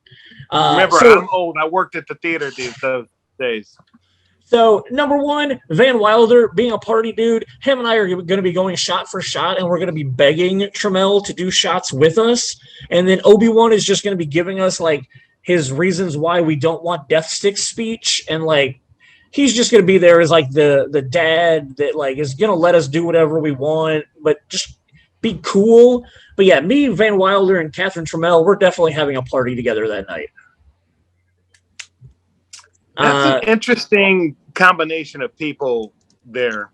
Remember, I'm old. I worked at the theater those days. So, number one, Van Wilder, being a party dude, him and I are going to be going shot for shot, and we're going to be begging Trammell to do shots with us. And then Obi-Wan is just going to be giving us, like, his reasons why we don't want Death Stick speech. And, like, he's just going to be there as, like, the dad that, like, is going to let us do whatever we want, but just be cool. But, yeah, me, Van Wilder, and Catherine Trammell, we're definitely having a party together that night. That's an interesting combination of people there.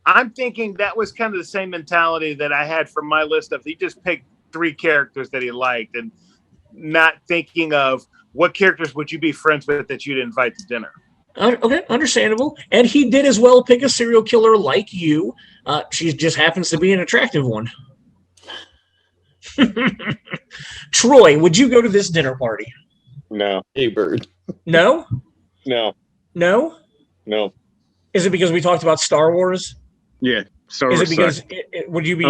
I'm thinking that was kind of the same mentality that I had from my list of he just picked 3 characters that he liked and not thinking of what characters would you be friends with that you'd invite to dinner. Okay, understandable. And he did as well pick a serial killer like you. She just happens to be an attractive one. Troy, would you go to this dinner party? No. Hey, Bird. No? No. No? No. Is it because we talked about Star Wars? Yeah. Star Wars. Is it because would you be?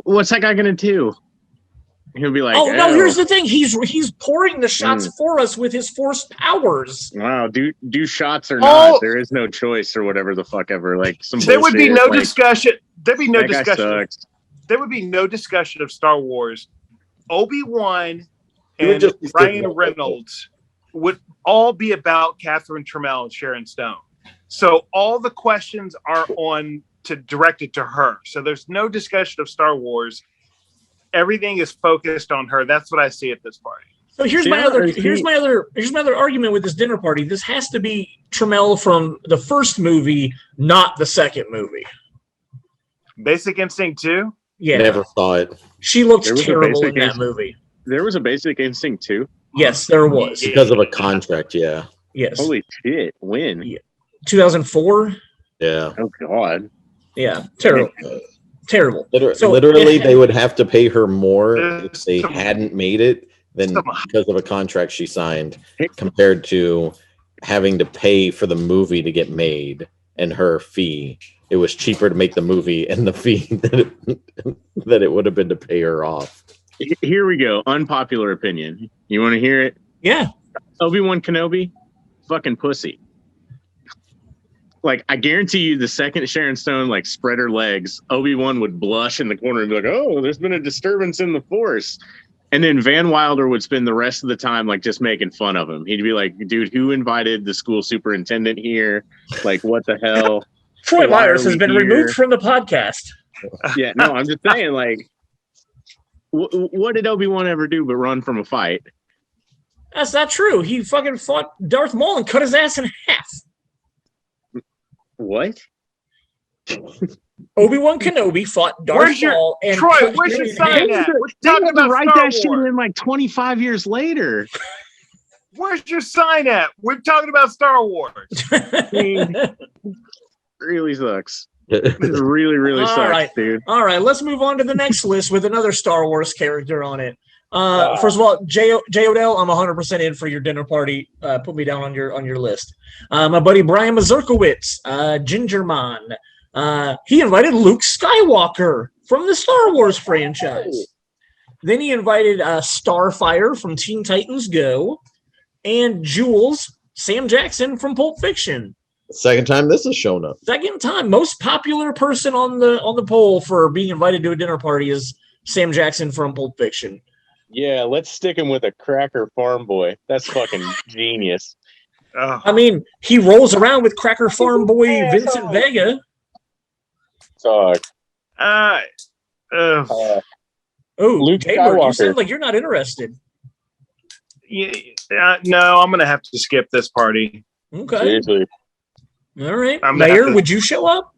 What's that guy gonna do? He'll be like, oh no! Here's the thing. He's pouring the shots for us with his force powers. Wow. Do shots or not? There is no choice or whatever the fuck ever. Like some. There would be no discussion. There'd be no that discussion. There would be no discussion of Star Wars. Obi-Wan and Ryan Reynolds would all be about Catherine Trammell and Sharon Stone. So all the questions are directed to her. So there's no discussion of Star Wars. Everything is focused on her. That's what I see at this party. So here's my other argument with this dinner party. This has to be Trammell from the first movie, not the second movie. Basic Instinct 2? Yeah. Never saw it. She looked terrible in that movie. There was a Basic Instinct 2? Yes, there was. Because of a contract, yeah. Yes. Holy shit. When? Yeah. 2004? Yeah. Oh, God. Yeah. Terrible. Terrible. Literally, they would have to pay her more if they hadn't made it than because of a contract she signed compared to having to pay for the movie to get made and her fee. It was cheaper to make the movie and the fee that it would have been to pay her off. Here we go. Unpopular opinion. You want to hear it? Yeah. Obi-Wan Kenobi, fucking pussy. Like, I guarantee you the second Sharon Stone, like, spread her legs, Obi-Wan would blush in the corner and be like, oh, there's been a disturbance in the Force. And then Van Wilder would spend the rest of the time, like, just making fun of him. He'd be like, dude, who invited the school superintendent here? Like, what the hell? Troy Myers has been removed from the podcast. Yeah, no, I'm just saying, like, what did Obi-Wan ever do but run from a fight? That's not true. He fucking fought Darth Maul and cut his ass in half. What? Obi-Wan Kenobi fought Darth Maul and Troy, where's your sign at? We're talking about write Star that shit Wars. in like 25 years later. Where's your sign at? We're talking about Star Wars. Really sucks. This really sucks, dude. All right, let's move on to the next list with another Star Wars character on it. First of all, J. Odell, I'm 100% in for your dinner party. Put me down on your list. My buddy Brian Mazurkowitz, Gingerman. He invited Luke Skywalker from the Star Wars franchise. Then he invited Starfire from Teen Titans Go, and Jules, Sam Jackson from Pulp Fiction. Second time this has shown up. Second time. Most popular person on the poll for being invited to a dinner party is Sam Jackson from Pulp Fiction. Yeah, let's stick him with a cracker farm boy. That's fucking genius. I mean, he rolls around with Cracker Farm boy Vincent Vega. Talk. Oh, Luke Taylor, you Skywalker. sound like you're not interested. No, I'm gonna have to skip this party. Okay. Seriously. All right. I'm gonna Mayor, have to- would you show up?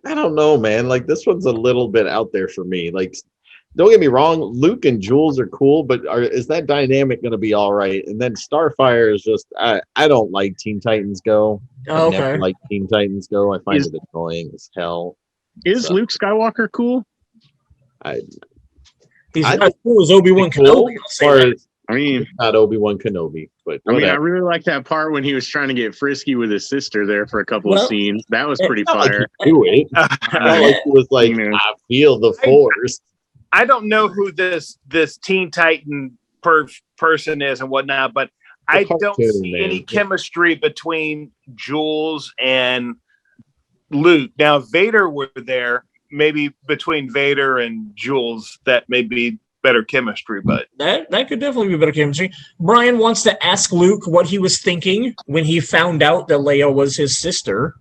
I don't know, man. Like, this one's a little bit out there for me. Like, don't get me wrong, Luke and Jules are cool, but is that dynamic going to be all right? And then Starfire is just, I don't like Teen Titans Go. Oh, okay. I never like Teen Titans Go. I find it annoying as hell. Is Luke Skywalker cool? He's not as cool as Obi-Wan Kenobi. I'll say that. I mean, not Obi-Wan Kenobi, but I really like that part when he was trying to get frisky with his sister there for a couple of scenes. That was pretty fire. Do it. Not like he was like, I feel the Force. I don't know who this Teen Titan person is and whatnot, but I don't see any chemistry between Jules and Luke. Now, if Vader were there, maybe between Vader and Jules, that may be better chemistry, but that could definitely be better chemistry. Brian wants to ask Luke what he was thinking when he found out that Leia was his sister.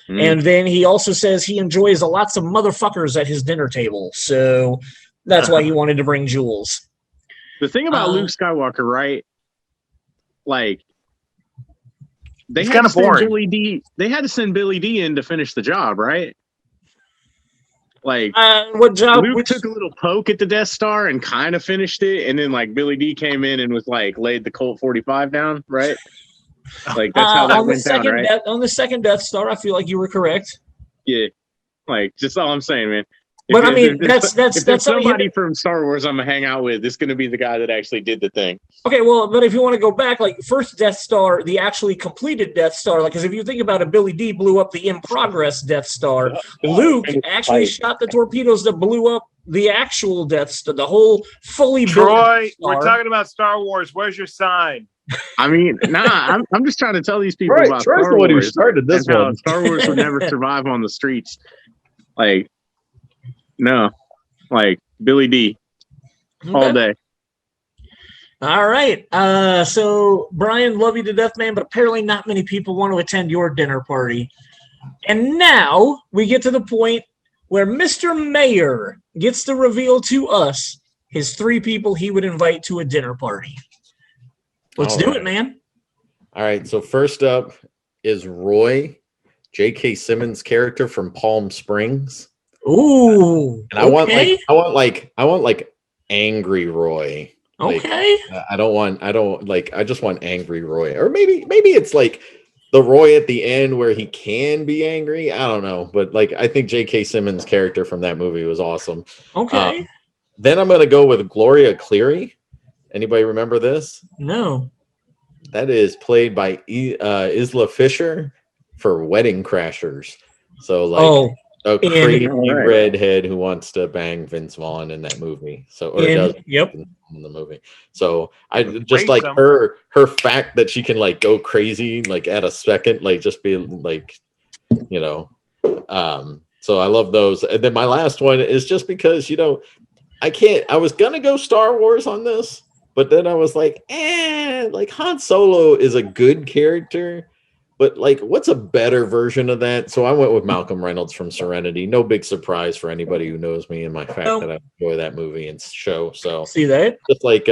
And then he also says he enjoys lots of motherfuckers at his dinner table. So that's why he wanted to bring Jules. The thing about Luke Skywalker, right? Like, they had to send Billy D. They had to send Billy D in to finish the job, right? Like, what job? Luke took a little poke at the Death Star and kind of finished it, and then like Billy D came in and was like laid the Colt 45 down, right? Like that's how that went down, right? On the second Death Star, I feel like you were correct. Yeah, like just all I'm saying, man. But I mean, that's somebody from Star Wars I'm gonna hang out with. It's gonna be the guy that actually did the thing. Okay, well, but if you want to go back, like first Death Star, the actually completed Death Star, like because if you think about it, Billy D blew up the in progress Death Star. Luke actually shot the torpedoes that blew up the actual Death Star, the whole fully built Troy, we're talking about Star Wars. Where's your sign? I mean, I'm just trying to tell these people about Troy's Star the one who Wars. started this one. How Star Wars would never survive on the streets. Like, no. Like Billy D all day. All right. So Brian, love you to death, man, but apparently not many people want to attend your dinner party. And now we get to the point where Mr. Mayor gets to reveal to us his 3 people he would invite to a dinner party. Let's do it, man. All right. So first up is Roy, J.K. Simmons' character from Palm Springs. Ooh, and I want angry Roy. Okay. I just want angry Roy. Or maybe it's like the Roy at the end where he can be angry. I don't know, but like I think J.K. Simmons' character from that movie was awesome. Okay. Then I'm gonna go with Gloria Cleary. Anybody remember this? No. That is played by Isla Fisher for Wedding Crashers. So like a crazy redhead who wants to bang Vince Vaughn in that movie. So does in the movie. So I just like her fact that she can like go crazy like at a second, like just be like, you know. So I love those. And then my last one is just because, you know, I was gonna go Star Wars on this, but then I was like, like Han Solo is a good character. But like, what's a better version of that? So I went with Malcolm Reynolds from Serenity. No big surprise for anybody who knows me and my fact that I enjoy that movie and show. So see that? Just like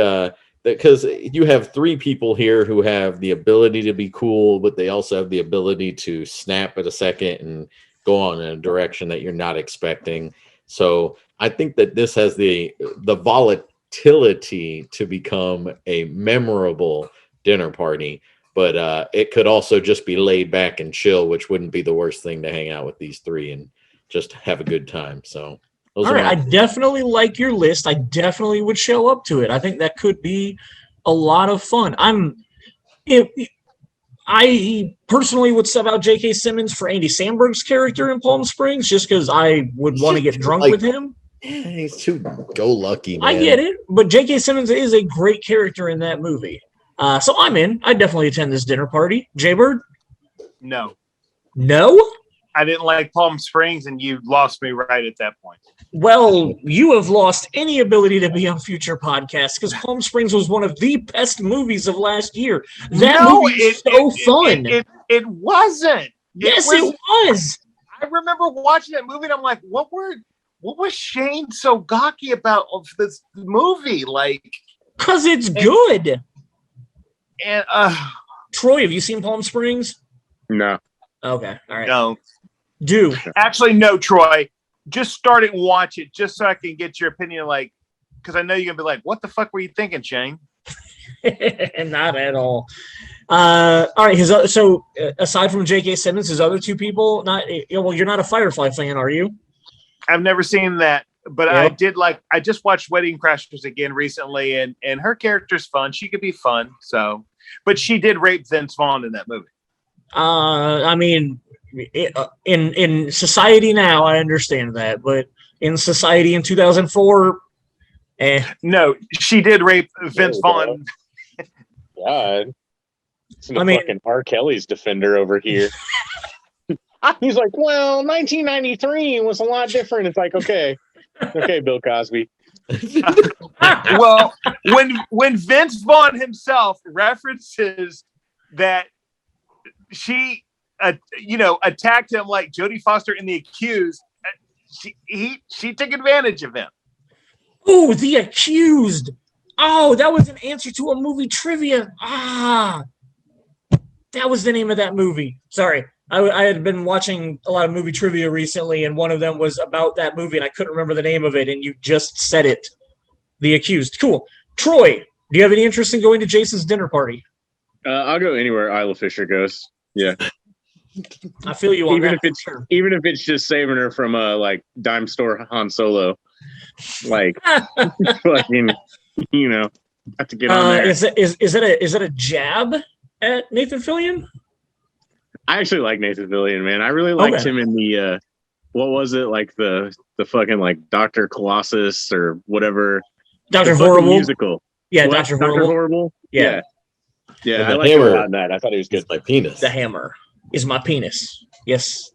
because you have 3 people here who have the ability to be cool, but they also have the ability to snap at a second and go on in a direction that you're not expecting. So I think that this has the volatility to become a memorable dinner party. But it could also just be laid back and chill, which wouldn't be the worst thing to hang out with these 3 and just have a good time. So, all right, I definitely like your list. I definitely would show up to it. I think that could be a lot of fun. I personally would sub out J.K. Simmons for Andy Samberg's character in Palm Springs, just because I would want to get drunk with him. He's too go-lucky, man. I get it, but J.K. Simmons is a great character in that movie. So I'm in. I definitely attend this dinner party. Jaybird? No. No? I didn't like Palm Springs, and you lost me right at that point. Well, you have lost any ability to be on future podcasts because Palm Springs was one of the best movies of last year. That movie is so fun. It wasn't. Yes, it was. I remember watching that movie, and I'm like, what was Shane so gawky about of this movie? Like, because it's good. And Troy, have you seen Palm Springs? No. Okay. All right. No. Do. Actually, no, Troy. Just start it and watch it just so I can get your opinion, like, because I know you're going to be like, what the fuck were you thinking, Shane? Not at all. All right. So aside from J.K. Simmons, his other 2 people, you're not a Firefly fan, are you? I've never seen that. But yep. I just watched Wedding Crashers again recently, and her character's fun. She could be fun. So, but she did rape Vince Vaughn in that movie. I mean, in society now, I understand that, but in society in 2004, no, she did rape Vince Vaughn. God. I mean, fucking R. Kelly's defender over here. He's like, well, 1993 was a lot different. It's like, okay, Bill Cosby. Well, when Vince Vaughn himself references that she, attacked him like Jodie Foster in The Accused, she took advantage of him. Oh, The Accused. Oh, that was an answer to a movie trivia. That was the name of that movie. Sorry. I had been watching a lot of movie trivia recently, and one of them was about that movie, and I couldn't remember the name of it, and you just said it. The Accused. Cool. Troy, do you have any interest in going to Jason's dinner party? I'll go anywhere Isla Fisher goes. Yeah. I feel you on even that. Even if it's just saving her from like dime store Han Solo. Like, fucking, have to get on there. Is that a jab at Nathan Fillion? I actually like Nathan Fillion, man. I really liked him in the what was it, like the fucking like Dr. Colossus or whatever. Dr. Horrible musical. Yeah, what? Dr. Horrible. Yeah. I like him a lot in that. I thought he was good. My penis. The hammer is my penis. Yes.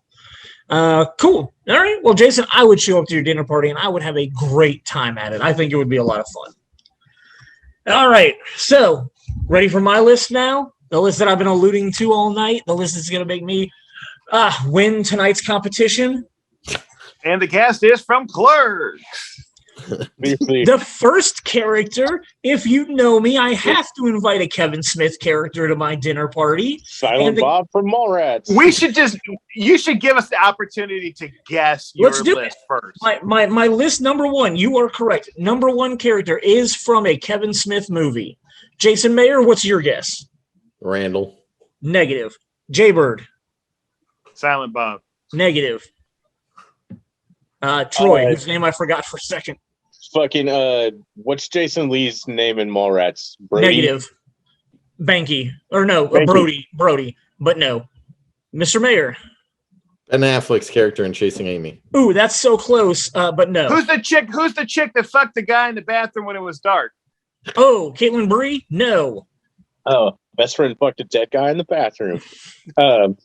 Cool. All right. Well, Jason, I would show up to your dinner party and I would have a great time at it. I think it would be a lot of fun. All right. So, ready for my list now? The list that I've been alluding to all night. The list that's going to make me win tonight's competition. And the cast is from Clerks. The first character, if you know me, I have to invite a Kevin Smith character to my dinner party. Silent Bob from Mallrats. You should give us the opportunity to guess your list first. My list number one, you are correct. Number one character is from a Kevin Smith movie. Jason Mayer, what's your guess? Randall. Negative. Jaybird. Silent Bob. Negative. Troy, whose name I forgot for a second. Fucking what's Jason Lee's name in Mallrats? Brody? Negative. Banky. Or no, Banky. Brody. But no. Mr. Mayor. Ben Affleck's character in Chasing Amy. Ooh, that's so close, but no. Who's the chick that fucked the guy in the bathroom when it was dark? Oh, Caitlin Bree? No. Oh, best friend fucked a dead guy in the bathroom. Fuck,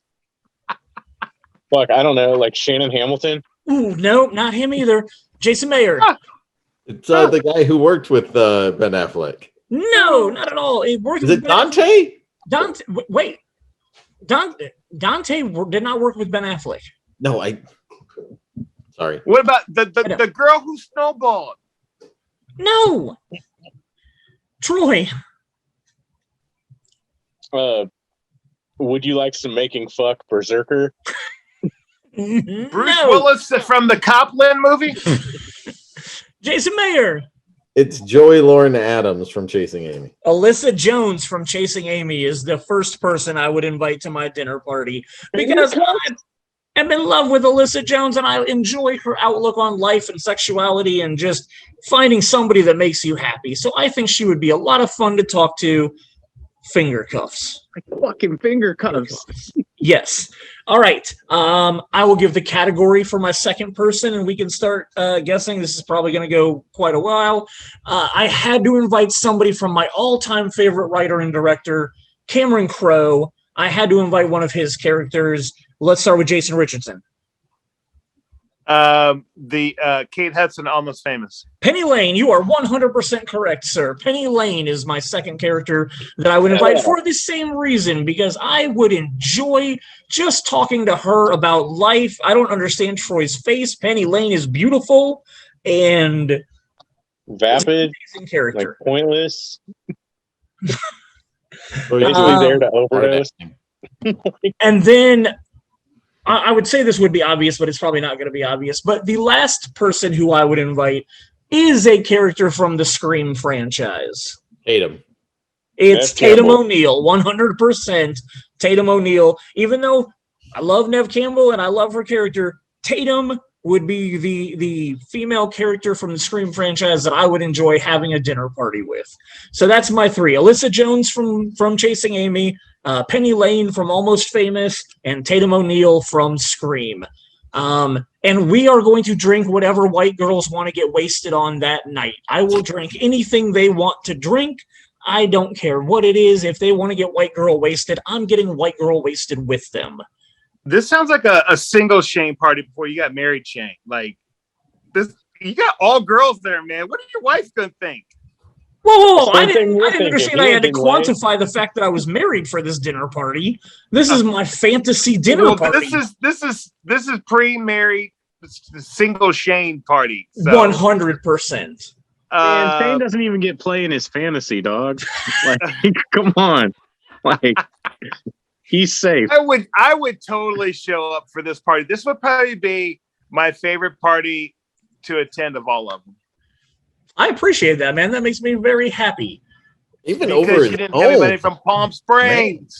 I don't know, like Shannon Hamilton? Ooh, no, not him either. Jason Mayer. It's the guy who worked with Ben Affleck. No, not at all. Is it Dante? Wait. Dante did not work with Ben Affleck. No, sorry. What about the girl who snowballed? No. Troy. Would you like some making fuck Berserker? Bruce Willis from the Copland movie? Jason Mayer. It's Joey Lauren Adams from Chasing Amy. Alyssa Jones from Chasing Amy is the first person I would invite to my dinner party because I'm in love with Alyssa Jones and I enjoy her outlook on life and sexuality and just finding somebody that makes you happy. So I think she would be a lot of fun to talk to. Finger cuffs. Like fucking finger cuffs. Yes. All right. I will give the category for my second person and we can start guessing. This is probably going to go quite a while. I had to invite somebody from my all-time favorite writer and director, Cameron Crowe. I had to invite one of his characters. Let's start with Jason Richardson. The Kate Hudson, Almost Famous. Penny Lane, you are 100% correct, sir. Penny Lane is my second character that I would invite for the same reason, because I would enjoy just talking to her about life. I don't understand Troy's face. Penny Lane is beautiful and vapid, character. like pointless. Basically there to overdose. And then I would say this would be obvious, but it's probably not going to be obvious. But the last person who I would invite is a character from the Scream franchise. Tatum. It's Tatum O'Neal, 100% Tatum O'Neal. Even though I love Neve Campbell and I love her character, Tatum would be the female character from the Scream franchise that I would enjoy having a dinner party with. So that's my three. Alyssa Jones from Chasing Amy, Penny Lane from Almost Famous, and Tatum O'Neal from Scream. And we are going to drink whatever white girls want to get wasted on that night. I will drink anything they want to drink. I don't care what it is. If they want to get white girl wasted, I'm getting white girl wasted with them. This sounds like a single Shane party before you got married, Shane. Like this, you got all girls there, man. What is your wife gonna think? Whoa. I didn't understand I had to quantify the fact that I was married for this dinner party. This is my fantasy dinner party. This is pre-married single Shane party. So. 100%. Man, Shane doesn't even get play in his fantasy, dog. Like, come on. Like, he's safe. I would totally show up for this party. This would probably be my favorite party to attend of all of them. I appreciate that, man. That makes me very happy. Even because over you didn't have anybody from Palm Springs.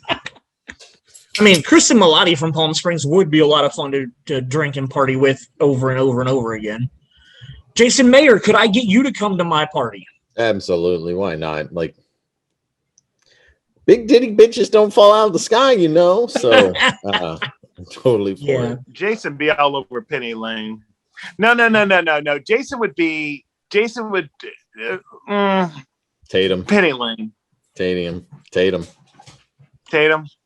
I mean, Kristen Milotti from Palm Springs would be a lot of fun to drink and party with over and over and over again. Jason Mayer, could I get you to come to my party? Absolutely. Why not? Like, big titty bitches don't fall out of the sky, you know? So, I'm totally for it. Jason be all over Penny Lane. No. Jason would Tatum. Penny Lane. Tatum.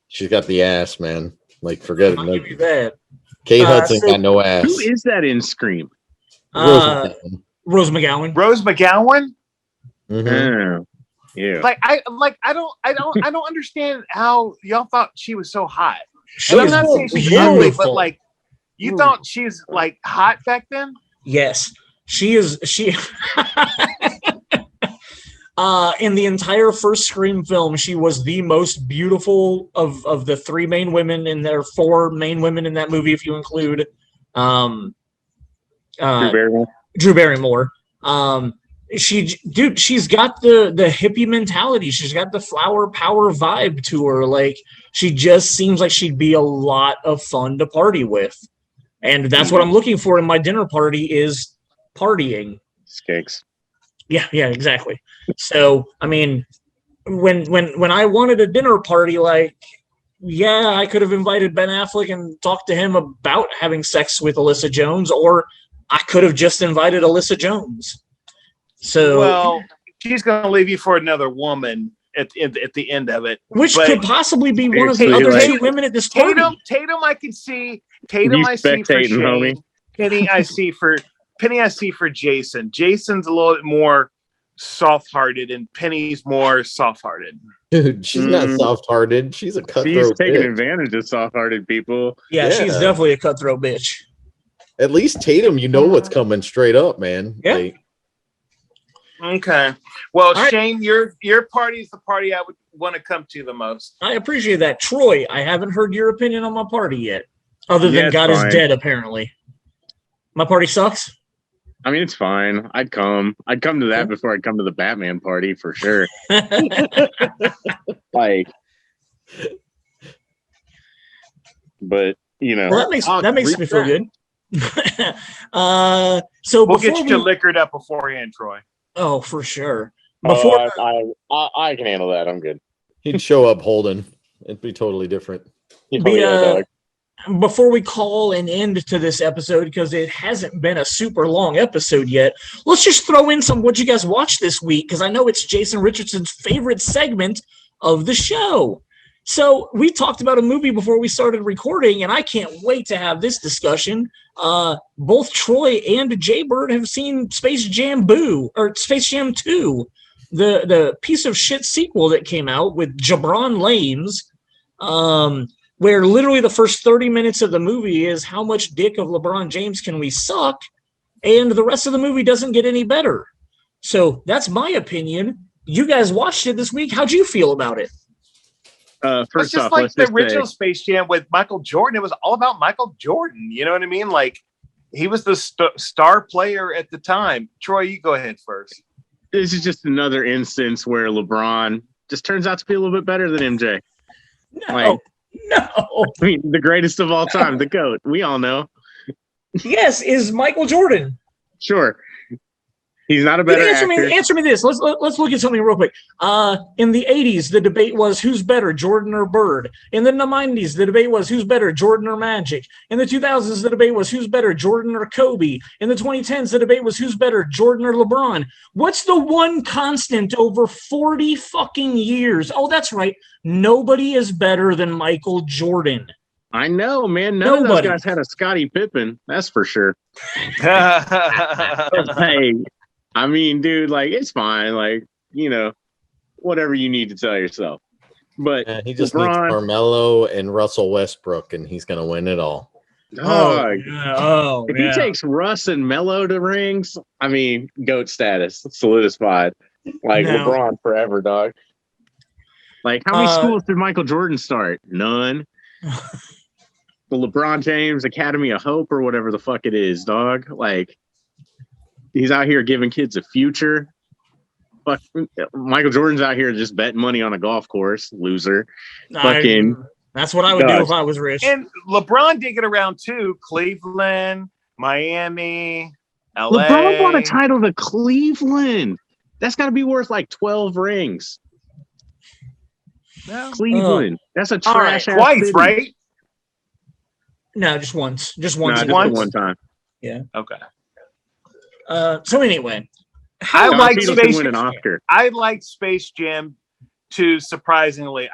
She's got the ass, man. Like, forget I'll give you it. that. Kate Hudson got no ass. Who is that in Scream? Rose McGowan. Rose McGowan? Mm-hmm. Yeah. I don't understand how y'all thought she was so hot. She I'm not saying she's ugly, but like you thought she's like hot back then? Yes. She is in the entire first Scream film, she was the most beautiful of the three main women, and there are four main women in that movie if you include Drew Barrymore. She's got the hippie mentality. She's got the flower power vibe to her. Like, she just seems like she'd be a lot of fun to party with. And that's what I'm looking for in my dinner party is partying. Skakes. Yeah, exactly. So, I mean, when I wanted a dinner party, like, yeah, I could have invited Ben Affleck and talked to him about having sex with Alyssa Jones, or I could have just invited Alyssa Jones. So, well, she's going to leave you for another woman at the end of it, which could possibly be one of the other two women at this party. Tatum, I can see. Tatum, I see for Shane. Homie. Penny, I see for Jason. Jason's a little bit more soft-hearted, and Penny's more soft-hearted. Dude, she's not soft-hearted. She's a cutthroat. She's taking advantage of soft-hearted people. Yeah, she's definitely a cutthroat bitch. At least Tatum, you know what's coming straight up, man. Yeah. Like, okay. Well, Shane, your party is the party I would want to come to the most. I appreciate that. Troy, I haven't heard your opinion on my party yet. Other than God is dead, apparently. My party sucks? I mean, it's fine. I'd come to that before I'd come to the Batman party for sure. Like, but you know, well, that makes me feel good. So we'll get you liquored up beforehand, Troy. Oh, for sure. I can handle that. I'm good. He'd show up holding. It'd be totally different. Before we call an end to this episode, because it hasn't been a super long episode yet, let's just throw in some what you guys watched this week, because I know it's Jason Richardson's favorite segment of the show. So we talked about a movie before we started recording, and I can't wait to have this discussion. Both Troy and Jaybird have seen Space Jam 2, the piece of shit sequel that came out with Jabron Lames, where literally the first 30 minutes of the movie is how much dick of LeBron James can we suck, and the rest of the movie doesn't get any better. So that's my opinion. You guys watched it this week. How'd you feel about it? First off, like the original Space Jam with Michael Jordan, it was all about Michael Jordan. You know what I mean? Like, he was the star player at the time. Troy, you go ahead first. This is just another instance where LeBron just turns out to be a little bit better than MJ. No. I mean, the greatest of all time, the GOAT. We all know. Yes, is Michael Jordan. Sure. He's not a better actor. Answer me this. Let's look at something real quick. In the 80s, the debate was who's better, Jordan or Bird. In the 90s, the debate was who's better, Jordan or Magic. In the 2000s, the debate was who's better, Jordan or Kobe. In the 2010s, the debate was who's better, Jordan or LeBron. What's the one constant over 40 fucking years? Oh, that's right. Nobody is better than Michael Jordan. I know, man. None of those guys had a Scottie Pippen. That's for sure. Hey, I mean, dude, like, it's fine. Like, you know, whatever you need to tell yourself. But he just needs Carmelo and Russell Westbrook, and he's going to win it all. If he takes Russ and Melo to rings, I mean, GOAT status solidified. Like, LeBron forever, dog. Like, how many schools did Michael Jordan start? None. The LeBron James Academy of Hope or whatever the fuck it is, dog. Like, he's out here giving kids a future. But Michael Jordan's out here just betting money on a golf course, loser. That's what I would do if I was rich. And LeBron did get around too. Cleveland, Miami, LA. LeBron won a title to Cleveland. That's got to be worth like 12 rings. No. Cleveland. That's a trash ass twice, city. Right? No, just once. Just once. One time. Yeah. Okay. So anyway, I like Space Jam too. Surprisingly,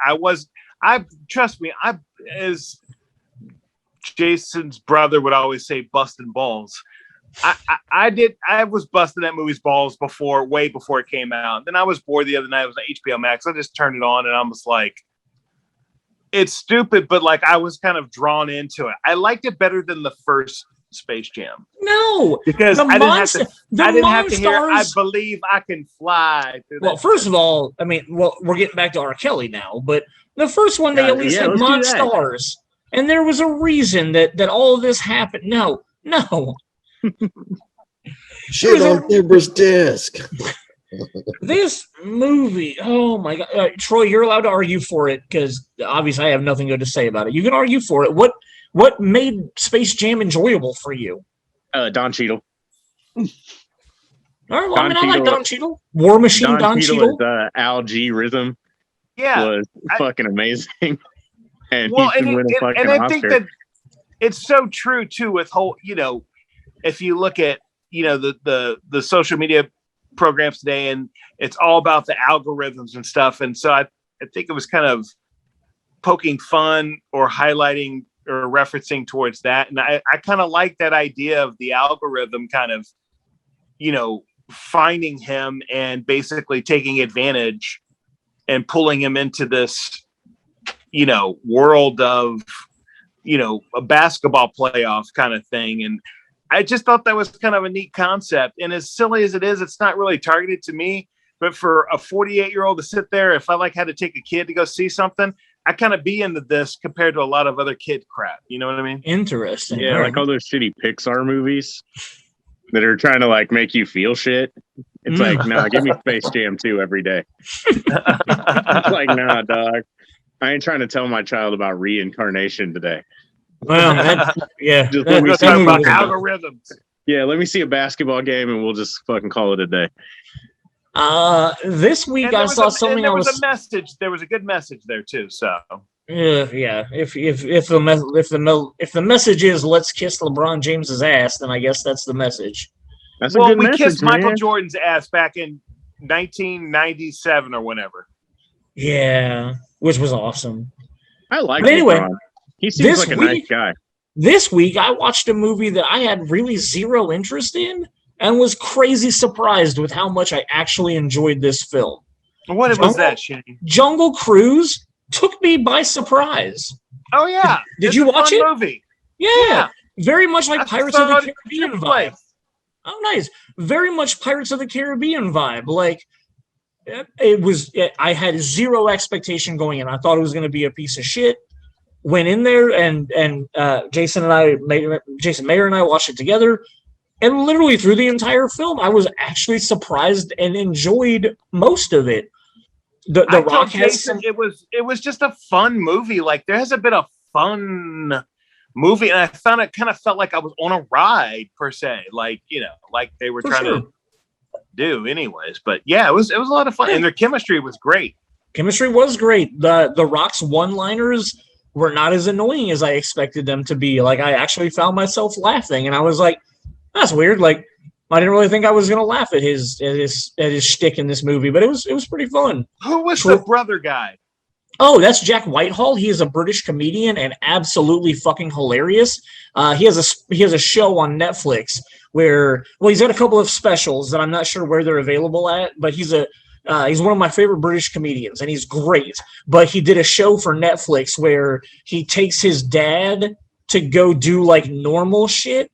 trust me. As Jason's brother would always say, busting balls. I was busting that movie's balls way before it came out. Then I was bored the other night. It was on HBO Max. I just turned it on and I was like, it's stupid, but like I was kind of drawn into it. I liked it better than the first Space Jam. No, because I didn't have to hear I believe I can fly. Well, first of all, I mean, we're getting back to R. Kelly now, but the first one, they at least had Monstars. And there was a reason that all of this happened. No. Shit on Kimber's desk. This movie, oh my God. Troy, you're allowed to argue for it because obviously I have nothing good to say about it. You can argue for it. What made Space Jam enjoyable for you? Don Cheadle. All right, well, I like Don Cheadle. War Machine Don Cheadle. Al G Rhythm was fucking amazing. And I think that it's so true too with whole, if you look at, the social media programs today, and it's all about the algorithms and stuff. And so I think it was kind of poking fun or highlighting or referencing towards that. And I kind of like that idea of the algorithm kind of, finding him and basically taking advantage and pulling him into this, world of, a basketball playoff kind of thing. And I just thought that was kind of a neat concept. And as silly as it is, it's not really targeted to me. But for a 48-year-old to sit there, if I had to take a kid to go see something, I kind of be into this compared to a lot of other kid crap. You know what I mean? Interesting. Yeah, like all those shitty Pixar movies that are trying to make you feel shit. It's like, no, give me Space Jam 2 every day. It's like, nah, dog. I ain't trying to tell my child about reincarnation today. Well, just let me see about algorithms. Yeah, let me see a basketball game and we'll just fucking call it a day. This week I saw something. There was a message. There was a good message there too. So yeah. If the message is let's kiss LeBron James's ass, then I guess that's the message. That's a good message. We kissed Michael Jordan's ass back in 1997 or whenever. Yeah, which was awesome. I like. But anyway, LeBron. He seems like a nice guy. This week I watched a movie that I had really zero interest in, and was crazy surprised with how much I actually enjoyed this film. What was that, Shane? Jungle Cruise took me by surprise. Oh, yeah. Did you watch it? Movie. Yeah. Very much like Pirates of the Caribbean vibe. Oh, nice. Very much Pirates of the Caribbean vibe. Like, I had zero expectation going in. I thought it was going to be a piece of shit. Went in there, and Jason Mayer and I watched it together. And literally through the entire film, I was actually surprised and enjoyed most of it. The Rock has Jason, it was just a fun movie. Like, there hasn't been a fun movie, and I found it kind of felt like I was on a ride per se. Like, like they were trying to do anyways. But yeah, it was a lot of fun, and their chemistry was great. Chemistry was great. The Rock's one-liners were not as annoying as I expected them to be. Like, I actually found myself laughing, and I was like, that's weird. Like, I didn't really think I was gonna laugh at his shtick in this movie, but it was pretty fun. Who was the brother guy? Oh, that's Jack Whitehall. He is a British comedian and absolutely fucking hilarious. He has a show on Netflix where, well, he's got a couple of specials that I'm not sure where they're available at, but he's one of my favorite British comedians, and he's great. But he did a show for Netflix where he takes his dad to go do like normal shit.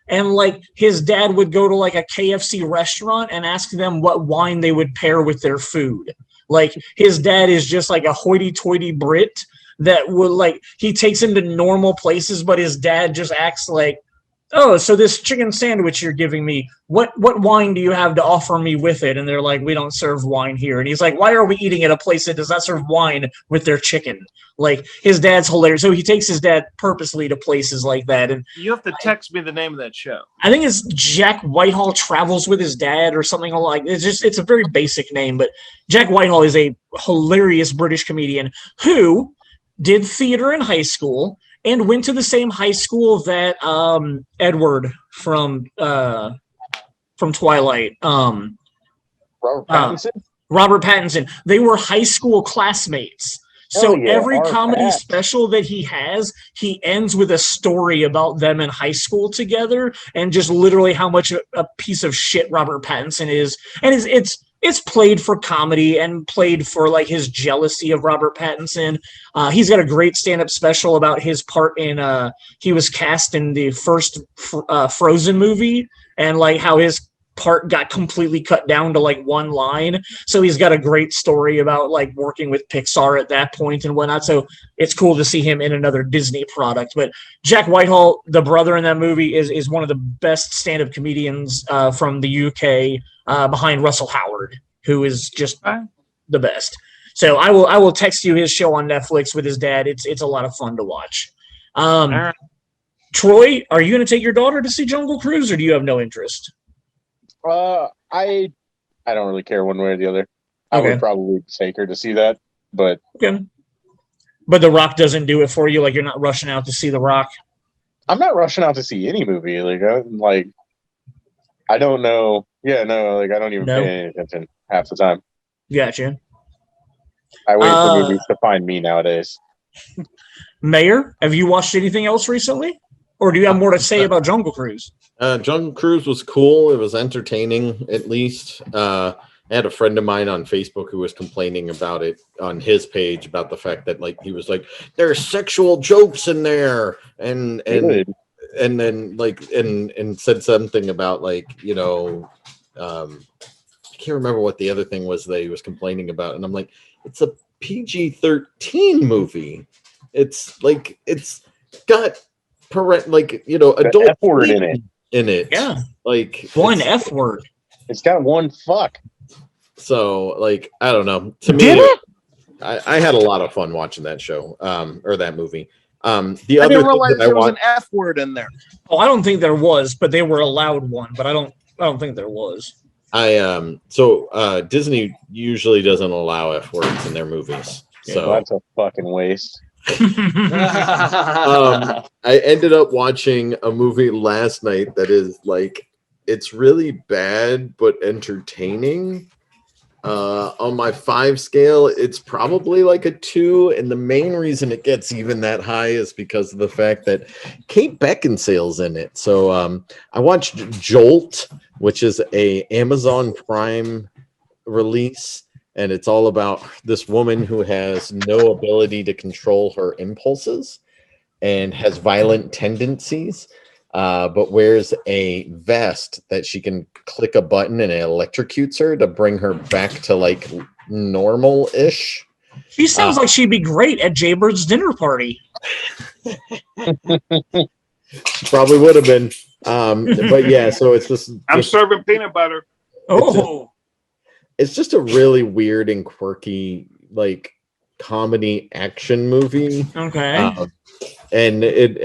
And like his dad would go to like a KFC restaurant and ask them what wine they would pair with their food. Like his dad is just like a hoity-toity Brit that would like, he takes him to normal places, but his dad just acts like, oh, so this chicken sandwich you're giving me, what wine do you have to offer me with it? And they're like, we don't serve wine here. And he's like, why are we eating at a place that does not serve wine with their chicken? Like, his dad's hilarious. So he takes his dad purposely to places like that. And you have to text me the name of that show. I think it's Jack Whitehall Travels with His Dad or something like it's a very basic name, but Jack Whitehall is a hilarious British comedian who did theater in high school and went to the same high school that Edward from Twilight. Robert Pattinson? Robert Pattinson. They were high school classmates. So every comedy special that he has, he ends with a story about them in high school together and just literally how much a piece of shit Robert Pattinson is. And it's played for comedy and played for like his jealousy of Robert Pattinson. He's got a great stand-up special about his part in he was cast in the first Frozen movie and like how his part got completely cut down to like one line. So he's got a great story about like working with Pixar at that point and whatnot. So it's cool to see him in another Disney product. But Jack Whitehall, the brother in that movie, is one of the best stand-up comedians from the UK, behind Russell Howard, who is just the best. So I will text you his show on Netflix with his dad. It's a lot of fun to watch. Troy, are you going to take your daughter to see Jungle Cruise, or do you have no interest? I don't really care one way or the other. I would probably take her to see that, but okay. But The Rock doesn't do it for you. Like, you're not rushing out to see The Rock. I'm not rushing out to see any movie. I don't know. Yeah, no, I don't even pay any attention half the time. Gotcha. I wait for movies to find me nowadays. Mayor, have you watched anything else recently? Or do you have more to say about Jungle Cruise? Jungle Cruise was cool. It was entertaining, at least. I had a friend of mine on Facebook who was complaining about it on his page about the fact that he was like, there's sexual jokes in there, and then said something about I can't remember what the other thing was that he was complaining about, and I'm like, it's a PG-13 movie. It's got adult F word in it. Yeah, one F word. It's got one fuck. So I don't know. To me, I had a lot of fun watching that show or that movie. I didn't realize there was an F word in there. Oh, I don't think there was, but they were allowed one. But I don't think there was. Disney usually doesn't allow F words in their movies. So that's a fucking waste. I ended up watching a movie last night that is it's really bad but entertaining. On my 5 scale, it's probably a 2, and the main reason it gets even that high is because of the fact that Kate Beckinsale's in it. So I watched Jolt, which is a Amazon Prime release, and it's all about this woman who has no ability to control her impulses and has violent tendencies, but wears a vest that she can click a button and it electrocutes her to bring her back to normal-ish. She sounds like she'd be great at Jaybird's dinner party. Probably would have been. But yeah, so it's just... I'm serving peanut butter. Oh! It's just a really weird and quirky, comedy action movie. Okay. And it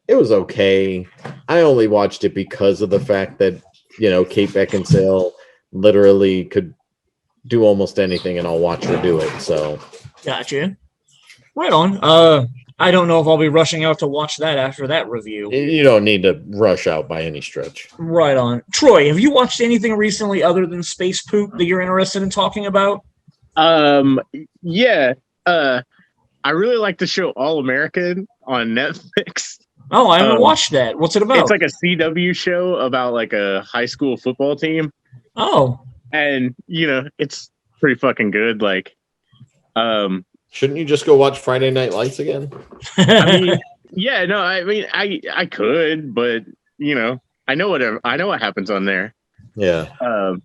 was okay. I only watched it because of the fact that Kate Beckinsale literally could do almost anything, and I'll watch her do it. So, gotcha. Right on. I don't know if I'll be rushing out to watch that after that review. you don't need to rush out by any stretch. Right on. Troy, have you watched anything recently other than Space Poop that you're interested in talking about? Yeah. I really like the show All American on Netflix. Oh, I haven't watched that. What's it about? It's like a CW show about like a high school football team. Oh. And it's pretty fucking good. Like, shouldn't you just go watch Friday Night Lights again? I mean, yeah, no, I mean, I could, but I know what happens on there. Yeah. And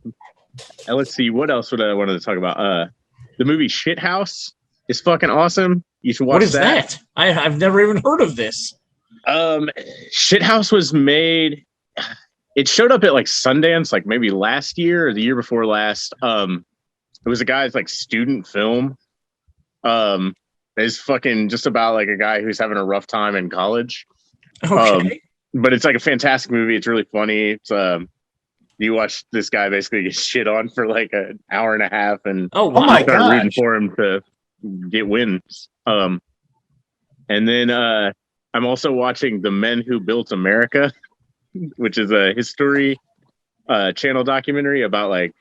let's see, what else would I wanted to talk about? The movie Shithouse is fucking awesome. You should watch What is that? I've never even heard of this. Shithouse was made. It showed up at like Sundance, like maybe last year or the year before last. It was a guy's like student film. It's fucking just about like a guy who's having a rough time in college. Okay. But it's like a fantastic movie. It's really funny. It's you watch this guy basically get shit on for like an hour and a half, and oh my god, rooting for him to get wins. And then I'm also watching The Men Who Built America, which is a history channel documentary about like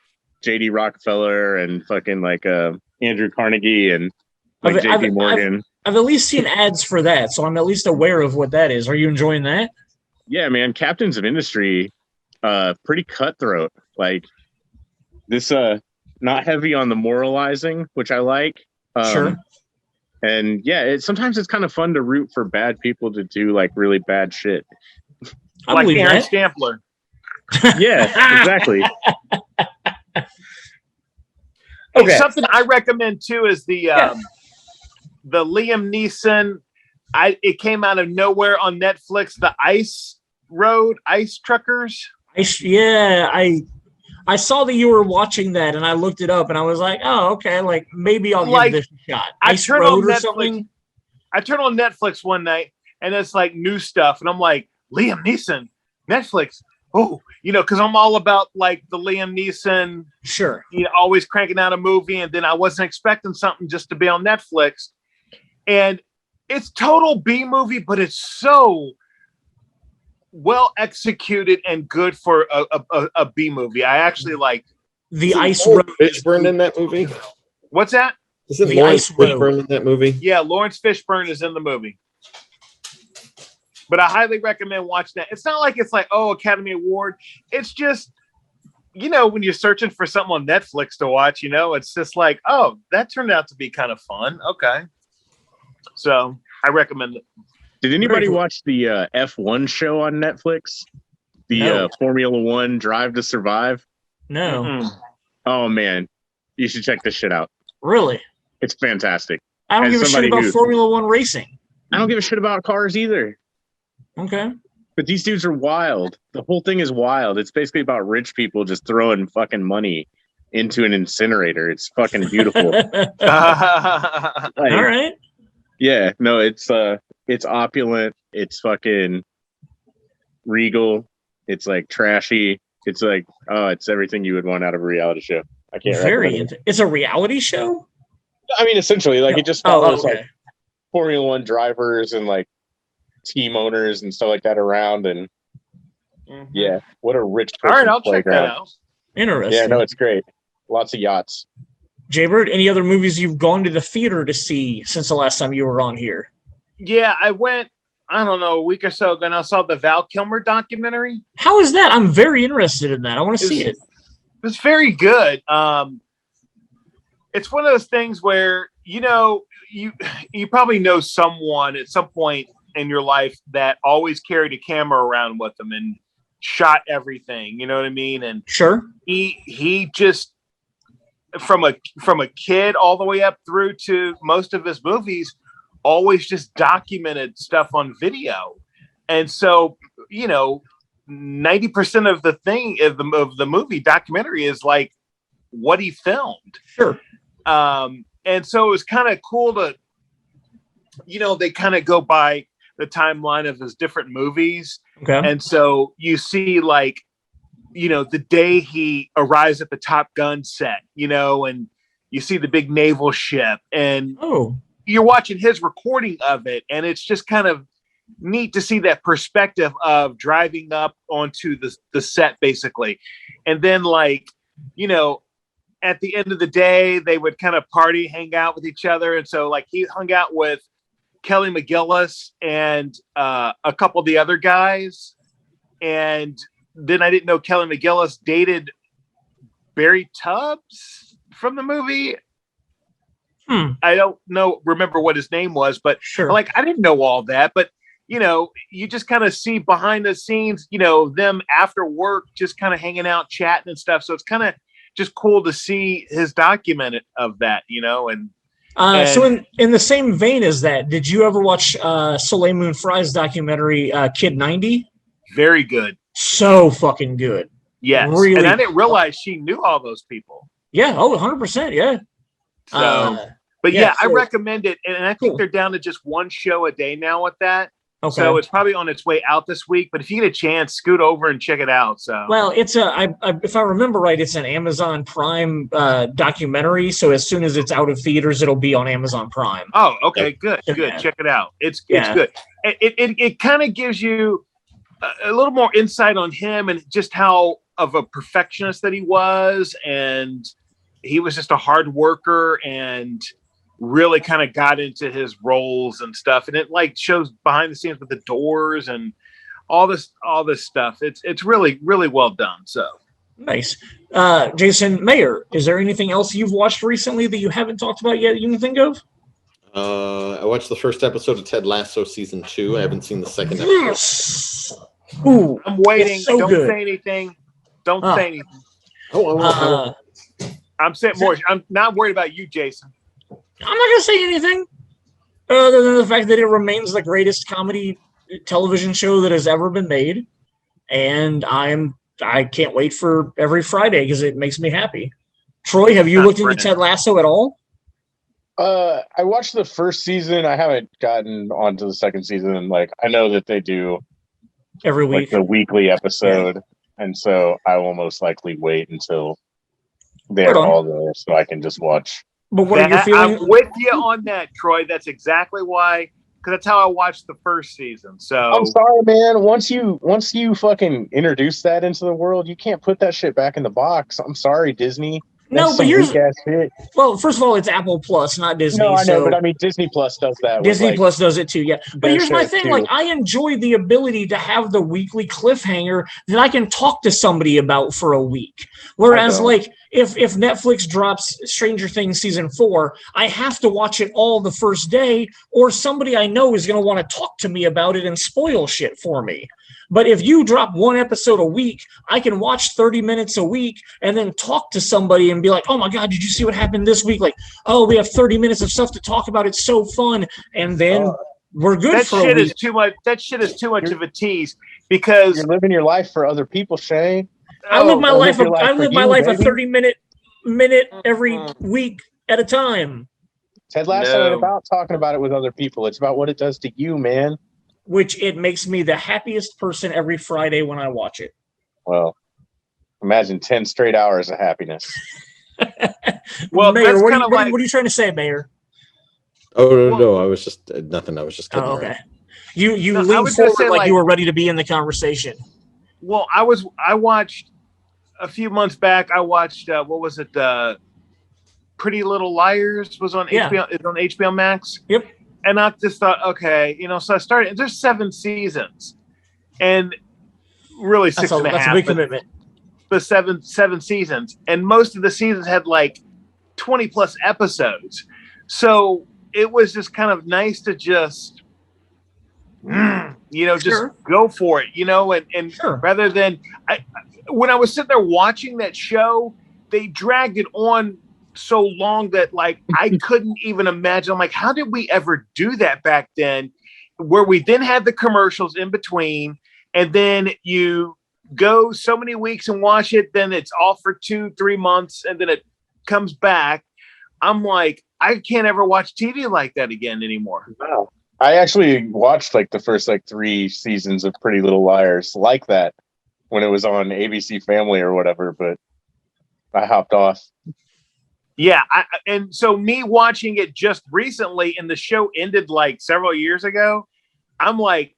J.D. Rockefeller and fucking like Andrew Carnegie and like J.P. Morgan. I've at least seen ads for that, so I'm at least aware of what that is. Are you enjoying that? Yeah, man. Captains of Industry, pretty cutthroat. Like this, not heavy on the moralizing, which I like. Sure. And yeah, sometimes it's kind of fun to root for bad people to do like really bad shit. Like Aaron Stampler. Yeah, exactly. Okay. Something I recommend too is the Liam Neeson. It came out of nowhere on Netflix. The Ice Truckers. I saw that you were watching that, and I looked it up, and I was like, oh, okay, like maybe I'll give this a shot. Ice Road or something. I turned on Netflix one night, and it's like new stuff, and I'm like, Liam Neeson, Netflix. Oh, because I'm all about like the Liam Neeson. Sure. Always cranking out a movie, and then I wasn't expecting something just to be on Netflix, and it's total B movie, but it's so well executed and good for a B movie. I actually like the Ice Road. Fishburne in that movie. What's that? Is it Lawrence Fishburne in that movie? Yeah, Lawrence Fishburne is in the movie. But I highly recommend watching that. It's not like it's like, oh, Academy Award. It's just, when you're searching for something on Netflix to watch, it's just like, oh, that turned out to be kind of fun. Okay. So I recommend it. Did anybody watch the F1 show on Netflix? The Formula One Drive to Survive? No. Mm-hmm. Oh, man. You should check this shit out. Really? It's fantastic. I don't give a shit about Formula One racing. I don't give a shit about cars either. Okay. But these dudes are wild. The whole thing is wild. It's basically about rich people just throwing fucking money into an incinerator. It's fucking beautiful. All right. Yeah, no, it's opulent. It's fucking regal. It's like trashy. It's like, it's everything you would want out of a reality show. I can't. It's a reality show. I mean, essentially, like it just follows like Formula One drivers and like team owners and stuff like that around, and yeah, what a rich person. All right, I'll check that out. Interesting. Yeah, no, it's great. Lots of yachts. Jaybird, any other movies you've gone to the theater to see since the last time you were on here? Yeah, I went, I don't know, a week or so ago, and I saw the Val Kilmer documentary. How is that? I'm very interested in that. I want to see it. It's very good. It's one of those things where, you probably know someone at some point in your life that always carried a camera around with them and shot everything. You know what I mean? And sure, he just from a kid all the way up through to most of his movies, always just documented stuff on video. And so, 90% of the thing of the movie documentary is like what he filmed. Sure. And so it was kind of cool to, they kind of go by the timeline of his different movies. Okay. And so you see like, the day he arrives at the Top Gun set, and you see the big naval ship, and you're watching his recording of it, and it's just kind of neat to see that perspective of driving up onto the set, basically. And then, like, at the end of the day, they would kind of party, hang out with each other. And so, like, he hung out with Kelly McGillis and a couple of the other guys. And then I didn't know Kelly McGillis dated Barry Tubbs from the movie. I don't remember what his name was, but like, I didn't know all that. But, you just kind of see behind the scenes, them after work, just kind of hanging out, chatting and stuff. So it's kind of just cool to see his document of that, and so in the same vein as that, did you ever watch Soleil Moon Frye's documentary Kid 90? Very good. So fucking good. Yes. Really, and I didn't realize she knew all those people. Yeah. 100%. Yeah. So, but yeah, I recommend it. And I think they're down to just one show a day now with that. Okay. So it's probably on its way out this week, but if you get a chance, scoot over and check it out. So, well, it's if I remember right, it's an Amazon Prime documentary. So as soon as it's out of theaters, it'll be on Amazon Prime. Oh, okay, good. Check it out. It's good. It kind of gives you a little more insight on him and just how of a perfectionist that he was, and he was just a hard worker and really kind of got into his roles and stuff. And it like shows behind the scenes with the Doors and all this stuff. It's really, really well done. So nice. Jason Mayer, is there anything else you've watched recently that you haven't talked about yet you can think of? I watched the first episode of Ted Lasso season 2. I haven't seen the second episode. Yes. Ooh, I'm waiting. So Don't good. say anything. Don't say anything. I'm saying more. I'm not worried about you, Jason. I'm not going to say anything other than the fact that it remains the greatest comedy television show that has ever been made. And I can't wait for every Friday because it makes me happy. Troy, have you looked into Ted Lasso at all? I watched the first season. I haven't gotten onto the second season. Like, I know that they do every week, like the weekly episode. And so I will most likely wait until they're all there so I can just watch. But what are you feeling? I'm with you on that, Troy. That's exactly why, because that's how I watched the first season. So I'm sorry, man. Once you fucking introduce that into the world, you can't put that shit back in the box. I'm sorry, Disney. No, but here's shit. Well, first of all, it's Apple Plus, not Disney. No, I know, but I mean, Disney Plus does that. Disney Plus does it too, yeah. But here's my thing: like, I enjoy the ability to have the weekly cliffhanger that I can talk to somebody about for a week. Whereas, like, if Netflix drops Stranger Things season 4, I have to watch it all the first day, or somebody I know is going to want to talk to me about it and spoil shit for me. But if you drop one episode a week, I can watch 30 minutes a week and then talk to somebody and be like, oh my God, did you see what happened this week? Like, oh, we have 30 minutes of stuff to talk about. It's so fun. And then we're good for a week. That shit is too much of a tease because you're living your life for other people, Shane. I live my life a 30-minute every week at a time. Ted Lasso ain't about talking about it with other people. It's about what it does to you, man. Which it makes me the happiest person every Friday when I watch it. Well, imagine 10 straight hours of happiness. Well, Mayor, what are you trying to say, Mayor? Oh, no, I was just nothing. I was just kidding. Oh, okay. You leaned forward like you were ready to be in the conversation. Well, I watched a few months back. I watched what was it? Pretty Little Liars was on HBO. It's on HBO Max. Yep. And I just thought, okay, so I started. There's 7 seasons, and really 6.5. That's a big commitment. But seven seasons, and most of the seasons had like 20 plus episodes. So it was just kind of nice to just, just go for it, and rather than when I was sitting there watching that show, they dragged it on so long that like I couldn't even imagine. I'm like, how did we ever do that back then, where we then had the commercials in between, and then you go so many weeks and watch it, then it's off for 2-3 months, and then it comes back. I'm like, I can't ever watch TV like that again anymore. Wow. I actually watched like the first 3 seasons of Pretty Little Liars like that. when it was on ABC Family or whatever, but I hopped off. Yeah, and so me watching it just recently, and the show ended like several years ago. I'm like,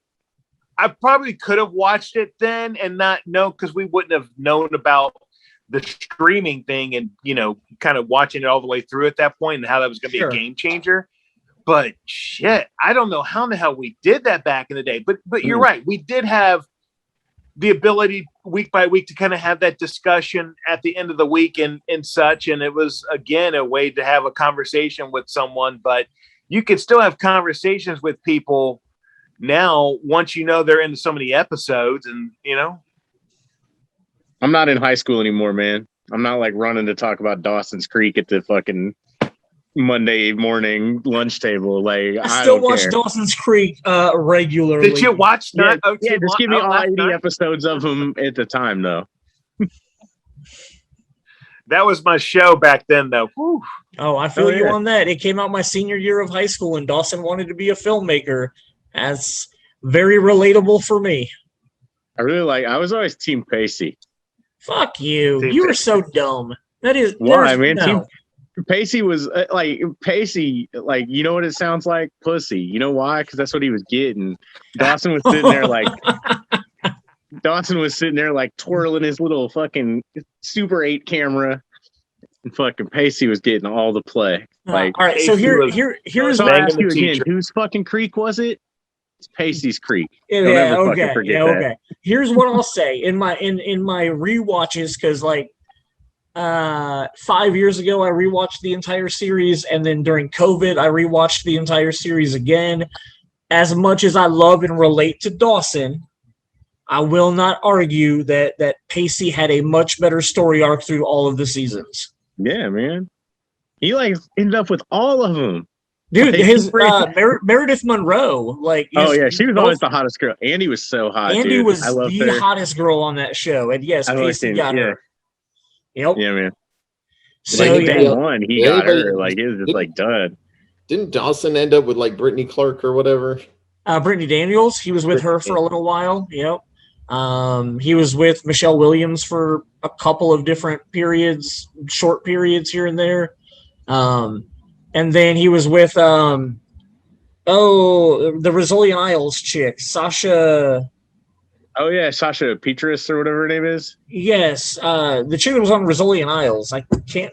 I probably could have watched it then and not know, because we wouldn't have known about the streaming thing and, you know, kind of watching it all the way through at that point and how that was going to be a game changer. But shit, I don't know how in the hell we did that back in the day. But you're right. We did have the ability week by week to kind of have that discussion at the end of the week and such. And it was, again, a way to have a conversation with someone, but you could still have conversations with people now once you know they're into so many episodes. And, you know, I'm not in high school anymore, man. I'm not like running to talk about Dawson's Creek at the fucking Monday morning lunch table. Like, I still watch Dawson's Creek regularly. Did you watch that? Yeah, just give me all 80 episodes of them at the time, though. That was my show back then, though. Whew. Oh, I feel you on that. It came out my senior year of high school, and Dawson wanted to be a filmmaker. That's very relatable for me. I was always Team Pacey. Fuck you. You were so dumb. That is why, man. No. Pacey was Pacey, like, you know what it sounds like? Pussy. You know why? Because that's what he was getting. Dawson was sitting there like twirling his little fucking Super 8 camera, and fucking Pacey was getting all the play. Like, all right, so here's so I ask you again, whose fucking creek was it? It's Pacey's Creek. Don't ever fucking forget that. Here's what I'll say in my rewatches, because like 5 years ago I rewatched the entire series, and then during COVID I rewatched the entire series again. As much as I love and relate to Dawson, I will not argue that Pacey had a much better story arc through all of the seasons. Yeah, man. He like ended up with all of them. Dude, his Meredith Monroe, like, she was always the hottest girl. Andy was so hot. Andy was the hottest girl on that show, and yes, Pacey got her. Yep. Yeah, man. So like, day one, he got her. Like, it was just like done. Didn't Dawson end up with like Brittany Clark or whatever? Brittany Daniels. He was with her for a little while. Yep. He was with Michelle Williams for a couple of different periods, short periods here and there. And then he was with the Rizzolian Isles chick, Sasha. Oh yeah, Sasha Petrus or whatever her name is. Yes, the chick that was on Rizzolian Isles. I can't.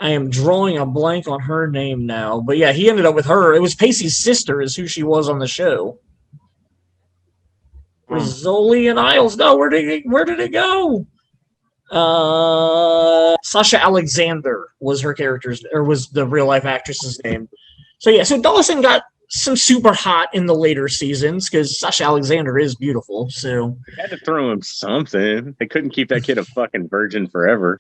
I am drawing a blank on her name now, but yeah, he ended up with her. It was Pacey's sister, is who she was on the show. Rizzolian Isles. No, where did it go? Sasha Alexander was her character's, or was the real life actress's name. So yeah, so Dawson got some super hot in the later seasons because Sasha Alexander is beautiful. So they had to throw him something. They couldn't keep that kid a fucking virgin forever.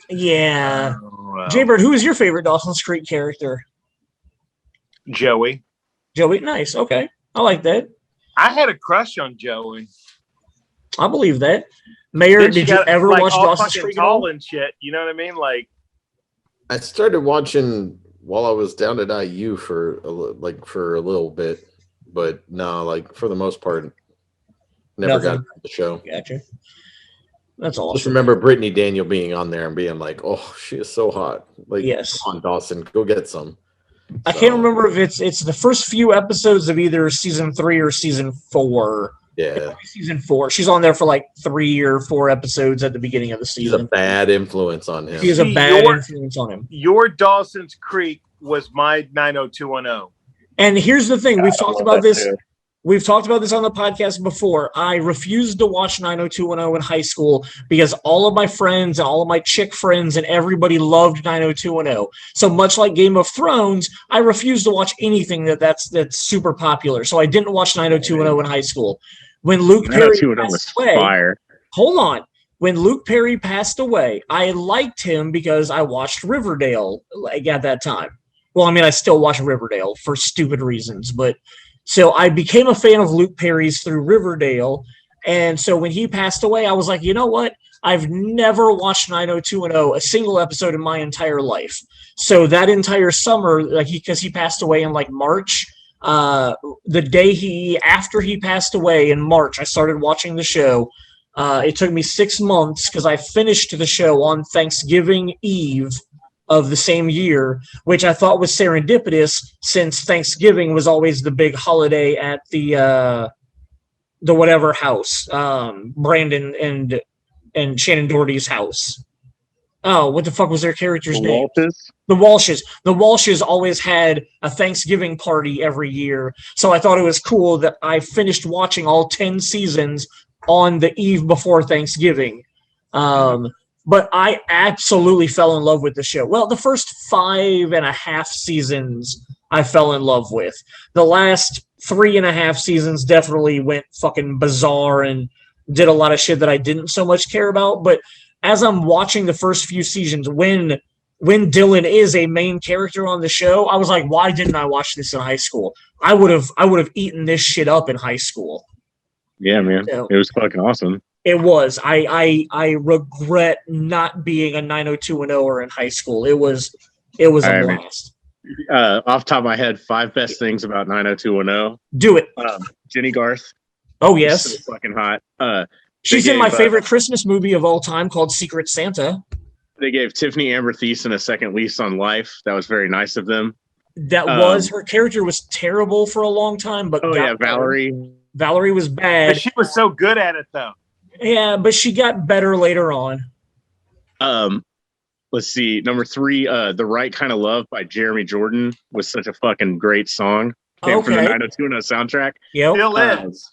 Yeah. Jaybird, who is your favorite Dawson's Creek character? Joey. Nice. Okay, I like that. I had a crush on Joey. I believe that. Mayor, did you ever watch Dawson's Creek? Tall and shit. You know what I mean? Like, I started watching while I was down at IU for a little bit, but no, like for the most part, never got the show. Gotcha. That's awesome. Just remember Brittany Daniel being on there and being like, "Oh, she is so hot!" Like, yes, come on, Dawson, go get some. I can't remember if it's the first few episodes of either season 3 or season 4. Yeah, season 4. She's on there for like 3 or 4 episodes at the beginning of the season. She's a bad influence on him. She's a bad influence on him. Your Dawson's Creek was my 90210. And here's the thing: we've talked about this. We've talked about this on the podcast before. I refused to watch 90210 in high school because all of my friends and all of my chick friends and everybody loved 90210. So much like Game of Thrones, I refused to watch anything that's super popular. So I didn't watch 90210 in high school. When Luke Perry passed away, hold on. When Luke Perry passed away, I liked him because I watched Riverdale like at that time. Well, I mean, I still watch Riverdale for stupid reasons, but so I became a fan of Luke Perry's through Riverdale. And so when he passed away, I was like, you know what? I've never watched 90210, a single episode in my entire life. So that entire summer, like because he passed away in like March, the day after he passed away in March, I started watching the show. It took me 6 months because I finished the show on Thanksgiving Eve of the same year, which I thought was serendipitous since Thanksgiving was always the big holiday at the whatever house, Brandon and Shannon Doherty's house. Oh, what the fuck was their character's name? The Walshes. The Walshes always had a Thanksgiving party every year, so I thought it was cool that I finished watching all 10 seasons on the eve before Thanksgiving. But I absolutely fell in love with the show. Well, the first 5.5 seasons I fell in love with. The last 3.5 seasons definitely went fucking bizarre and did a lot of shit that I didn't so much care about. But as I'm watching the first few seasons, when Dylan is a main character on the show, I was like, why didn't I watch this in high school? I would have eaten this shit up in high school. Yeah, man. So, it was fucking awesome. It was. I regret not being a 90210er in high school. It was a blast. Off the top of my head, 5 best things about 90210. Do it. Jenny Garth. Oh, yes. So fucking hot. She's in my favorite Christmas movie of all time called Secret Santa. They gave Tiffany Amber Thiessen a second lease on life. That was very nice of them. That was, her character was terrible for a long time, but Valerie. Valerie was bad. But she was so good at it, though. Yeah, but she got better later on. Let's see. Number 3, The Right Kind of Love by Jeremy Jordan was such a fucking great song. Came from the 90210 soundtrack. Yep. Still is.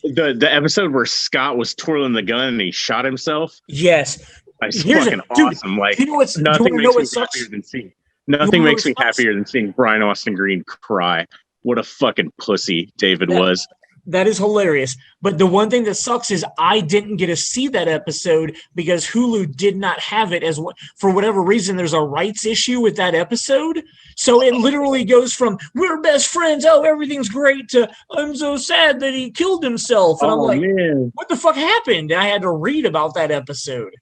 The episode where Scott was twirling the gun and he shot himself. Yes. It's fucking awesome. Like, nothing makes me happier than seeing. Nothing makes me happier than seeing Brian Austin Green cry. What a fucking pussy David was. That is hilarious. But the one thing that sucks is I didn't get to see that episode because Hulu did not have it as for whatever reason. There's a rights issue with that episode. So it literally goes from we're best friends. Oh, everything's great to I'm so sad that he killed himself. And I'm like, man, what the fuck happened? And I had to read about that episode.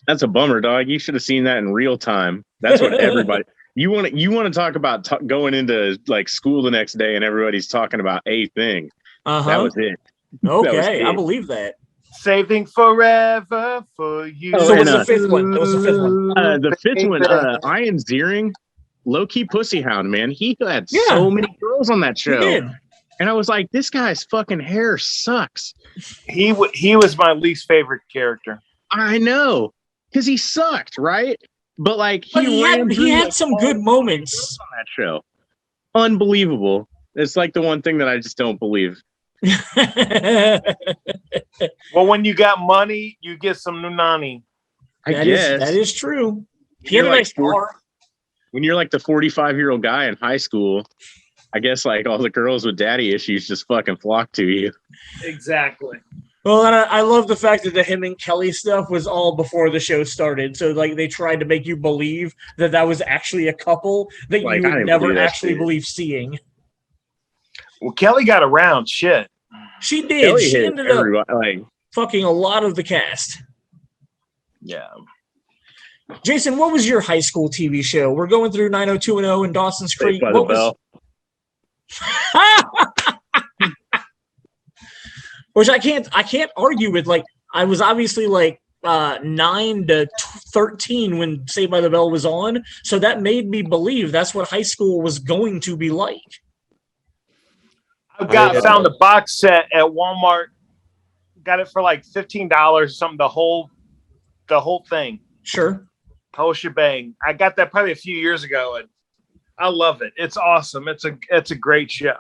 That's a bummer, dog. You should have seen that in real time. That's what everybody. You want to talk about going into like school the next day and everybody's talking about a thing. That was it. Okay, I believe that. Saving forever for you. So what's the 5th one? That was the 5th one. The 5th one, Ian Ziering, low-key pussy hound, man. He had so many girls on that show. And I was like, this guy's fucking hair sucks. He was my least favorite character. I know. Because he sucked, right? But like he had some good moments on that show. Unbelievable. It's like the one thing that I just don't believe. Well, when you got money, you get some nunani. I guess that is true. He had a nice car. When you're like the 45-year-old guy in high school, I guess like all the girls with daddy issues just fucking flock to you. Exactly. Well, and I love the fact that the him and Kelly stuff was all before the show started. So, like, they tried to make you believe that was actually a couple that like, you would never actually believe seeing. Well, Kelly got around. Shit. She did. Kelly she ended up like, fucking a lot of the cast. Yeah. Jason, what was your high school TV show? We're going through 90210 and Dawson's Creek. What was... Which I can't argue with. Like, I was obviously like 9 to 13 when Saved by the Bell was on, so that made me believe that's what high school was going to be like. I found the box set at Walmart. Got it for like $15 or something. The whole thing. Sure. Whole shebang. I got that probably a few years ago, and I love it. It's awesome. It's a great show.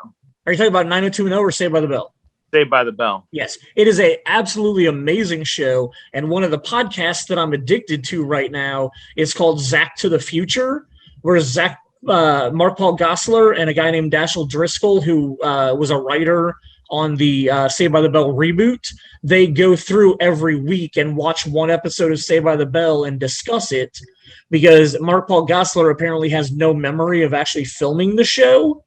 Are you talking about 90210 or Saved by the Bell? Saved by the Bell. Yes, it is a absolutely amazing show, and one of the podcasts that I'm addicted to right now is called Zach to the Future, where Mark Paul Gosselaar and a guy named Dashiell Driscoll, who was a writer on the Saved by the Bell reboot, they go through every week and watch one episode of Saved by the Bell and discuss it, because Mark Paul Gosselaar apparently has no memory of actually filming the show.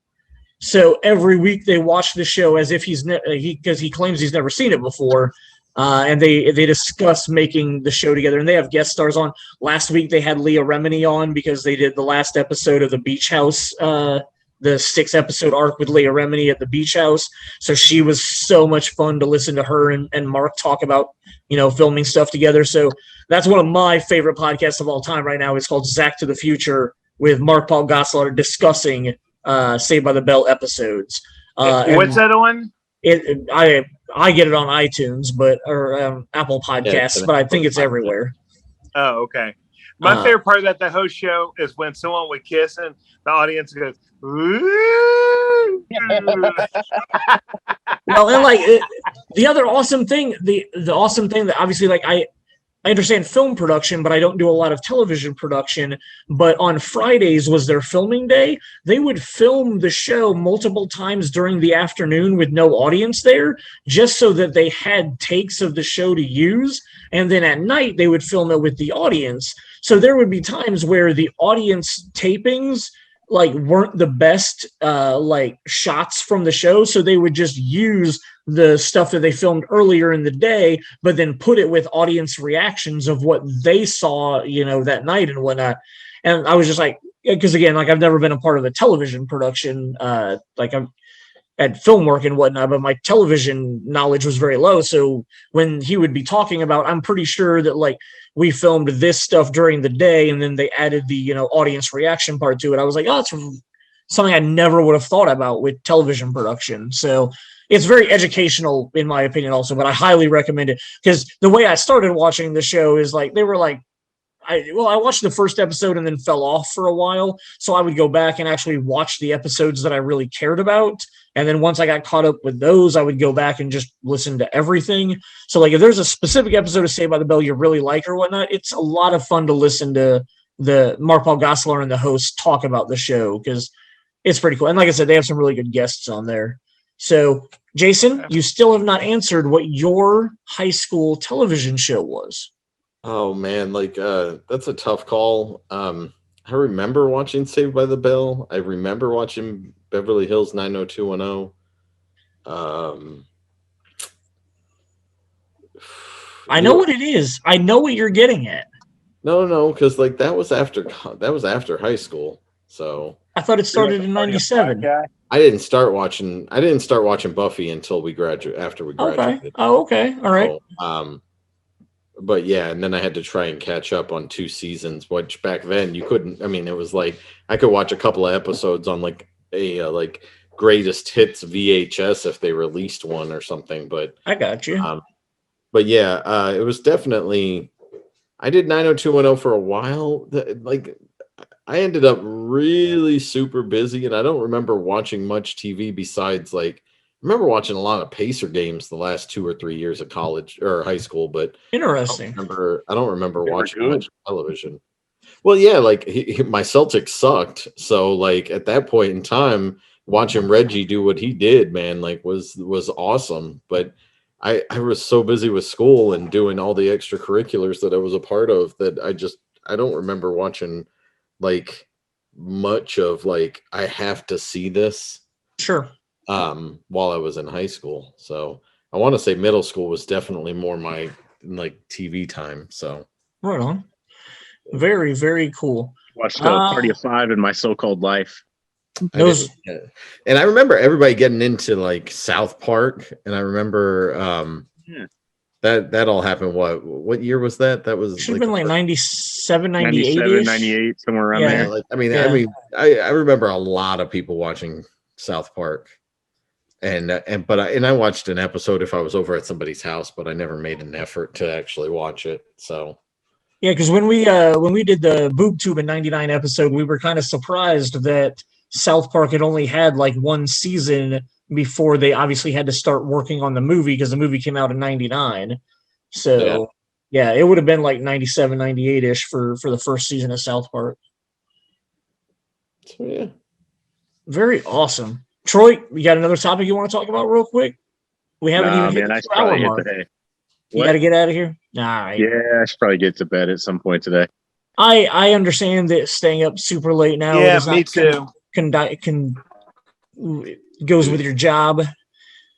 So every week they watch the show as if because he claims he's never seen it before, and they discuss making the show together. And they have guest stars on. Last week they had Leah Remini on because they did the last episode of the Beach House the 6-episode arc with Leia Remini at the beach house. So she was so much fun to listen to her and Mark talk about, filming stuff together. So that's one of my favorite podcasts of all time right now. It's called Zach to the Future with Mark Paul Gosselaar discussing Saved by the Bell episodes. What's that on? I get it on iTunes, or Apple Podcasts, but I think it's everywhere. Oh, okay. My favorite part of the host show is when someone would kiss and the audience goes, ooh. Well, and the other awesome thing, the awesome thing that obviously I understand film production, but I don't do a lot of television production. But on Fridays was their filming day. They would film the show multiple times during the afternoon with no audience there, just so that they had takes of the show to use. And then at night, they would film it with the audience. So there would be times where the audience tapings weren't the best shots from the show. So they would just use the stuff that they filmed earlier in the day, but then put it with audience reactions of what they saw, that night and whatnot. And I was just because again, I've never been a part of a television production, I'm at film work and whatnot, but my television knowledge was very low. So when he would be talking about, I'm pretty sure that we filmed this stuff during the day and then they added the, audience reaction part to it. I was like, oh, it's something I never would have thought about with television production. So it's very educational in my opinion also, but I highly recommend it because the way I started watching the show is they were I watched the first episode and then fell off for a while. So I would go back and actually watch the episodes that I really cared about. And then once I got caught up with those, I would go back and just listen to everything. So if there's a specific episode of Saved by the Bell you really like or whatnot, it's a lot of fun to listen to the Mark Paul Gosselaar and the host talk about the show because it's pretty cool. And like I said, they have some really good guests on there. So Jason, you still have not answered what your high school television show was. Oh man, that's a tough call. I remember watching Saved by the Bell. I remember watching Beverly Hills 90210. I know what it is. I know what you're getting at. No, because that was after high school. So I thought it started in '97. I didn't start watching Buffy until after we graduated. Okay. Oh, okay. All right. So, but yeah, and then I had to try and catch up on 2 seasons, which back then you couldn't. I mean, it was I could watch a couple of episodes on a greatest hits VHS if they released one or something. But I got you. But yeah, it was definitely. I did 90210 for a while. I ended up really super busy, and I don't remember watching much TV besides I remember watching a lot of Pacer games the last 2 or 3 years of college or high school, but interesting. I don't remember watching much television. Well, yeah, my Celtics sucked, so at that point in time, watching Reggie do what he did, man, was awesome. But I was so busy with school and doing all the extracurriculars that I was a part of that I don't remember watching much of I have to see this. Sure. While I was in high school. So I want to say middle school was definitely more my TV time. So right on. Very, very cool. Watched Party of Five in My So-Called Life. And I remember everybody getting into South Park, and I remember that all happened. What year was that? That was should have been 97, 98, 98, somewhere around there. I remember a lot of people watching South Park. And I watched an episode if I was over at somebody's house, but I never made an effort to actually watch it. So yeah, because when we did the Boob Tube in '99 episode, we were kind of surprised that South Park had only had 1 season before they obviously had to start working on the movie because the movie came out in '99. So yeah, it would have been 97, 98 ish for the first season of South Park. So yeah, very awesome. Troy, you got another topic you want to talk about real quick? We haven't even hit the hour mark. You got to get out of here? All right. Yeah, I should probably get to bed at some point today. I understand that staying up super late now. Yeah, me too. Goes with your job.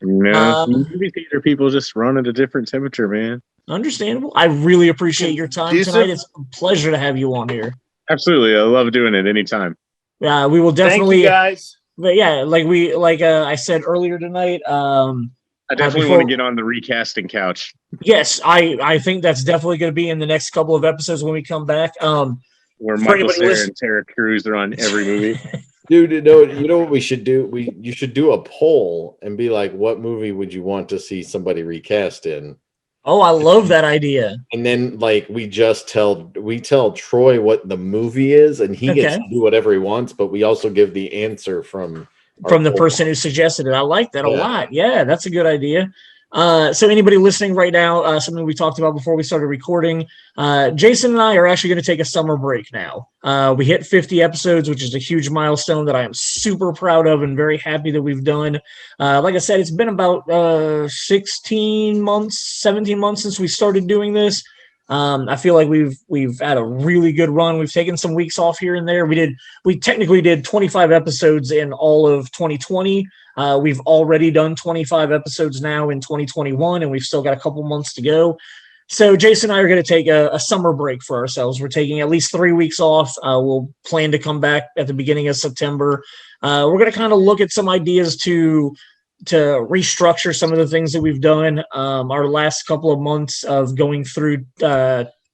No, movie theater people just run at a different temperature, man. Understandable. I really appreciate your time tonight. It's a pleasure to have you on here. Absolutely. I love doing it anytime. We will definitely. Thank you guys. but yeah, like I said earlier tonight. I definitely want to get on the recasting couch. Yes, I think that's definitely going to be in the next couple of episodes when we come back. Where Michael Cera and Tara Cruz are on every movie. Dude, you know what we should do? You should do a poll and be like, what movie would you want to see somebody recast in? Oh, I love that idea. And then like we tell Troy what the movie is, and he gets to do whatever he wants, but we also give the answer from the person who suggested it. I like that a lot. Yeah, that's a good idea. So anybody listening right now, something we talked about before we started recording, Jason and I are actually going to take a summer break now. We hit 50 episodes, which is a huge milestone that I am super proud of and very happy that we've done. Like I said, it's been about 17 months since we started doing this. I feel like we've had a really good run. We've taken some weeks off here and there. We technically did 25 episodes in all of 2020. We've already done 25 episodes now in 2021, and we've still got a couple months to go. So Jason and I are going to take a summer break for ourselves. We're taking at least 3 weeks off. We'll plan to come back at the beginning of September. We're going to kind of look at some ideas to restructure some of the things that we've done. Our last couple of months of going through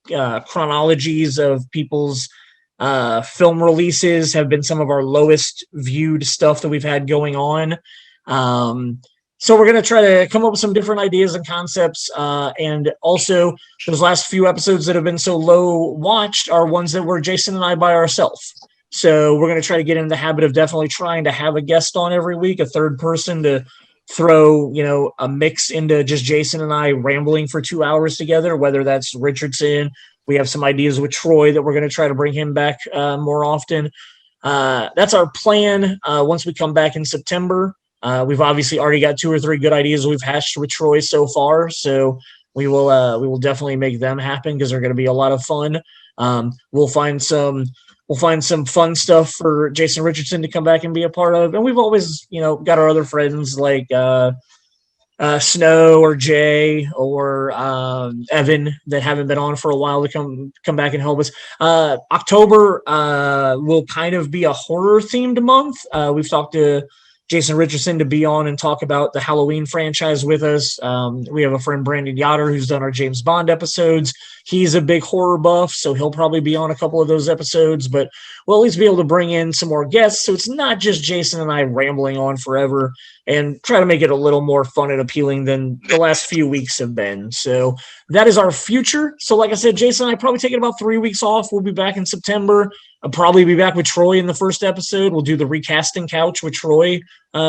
chronologies of people's film releases have been some of our lowest viewed stuff that we've had going on. So we're going to try to come up with some different ideas and concepts. And also those last few episodes that have been so low watched are ones that were Jason and I by ourselves. So we're going to try to get in the habit of definitely trying to have a guest on every week, a third person to throw, a mix into just Jason and I rambling for 2 hours together, whether that's Richardson. We have some ideas with Troy that we're going to try to bring him back more often. That's our plan once we come back in September. We've obviously already got 2 or 3 good ideas we've hatched with Troy so far. So we will definitely make them happen because they're going to be a lot of fun. We'll find some fun stuff for Jason Richardson to come back and be a part of. And we've always, got our other friends like Snow or Jay or Evan that haven't been on for a while to come back and help us. October will kind of be a horror themed month. We've talked to Jason Richardson to be on and talk about the Halloween franchise with us. We have a friend, Brandon Yoder, who's done our James Bond episodes. He's a big horror buff, so he'll probably be on a couple of those episodes, but we'll at least be able to bring in some more guests. So it's not just Jason and I rambling on forever, and try to make it a little more fun and appealing than the last few weeks have been. So that is our future. So like I said, Jason and I probably taking about 3 weeks off. We'll be back in September. I'll probably be back with Troy in the first episode. We'll do the recasting couch with Troy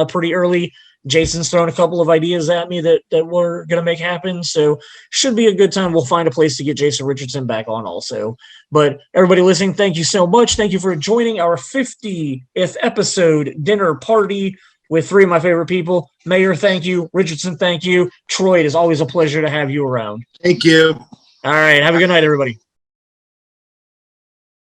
pretty early. Jason's thrown a couple of ideas at me that we're going to make happen. So should be a good time. We'll find a place to get Jason Richardson back on also. But everybody listening, thank you so much. Thank you for joining our 50th episode dinner party with 3 of my favorite people. Mayor, thank you. Richardson, thank you. Troy, it is always a pleasure to have you around. Thank you. All right. Have a good night, everybody.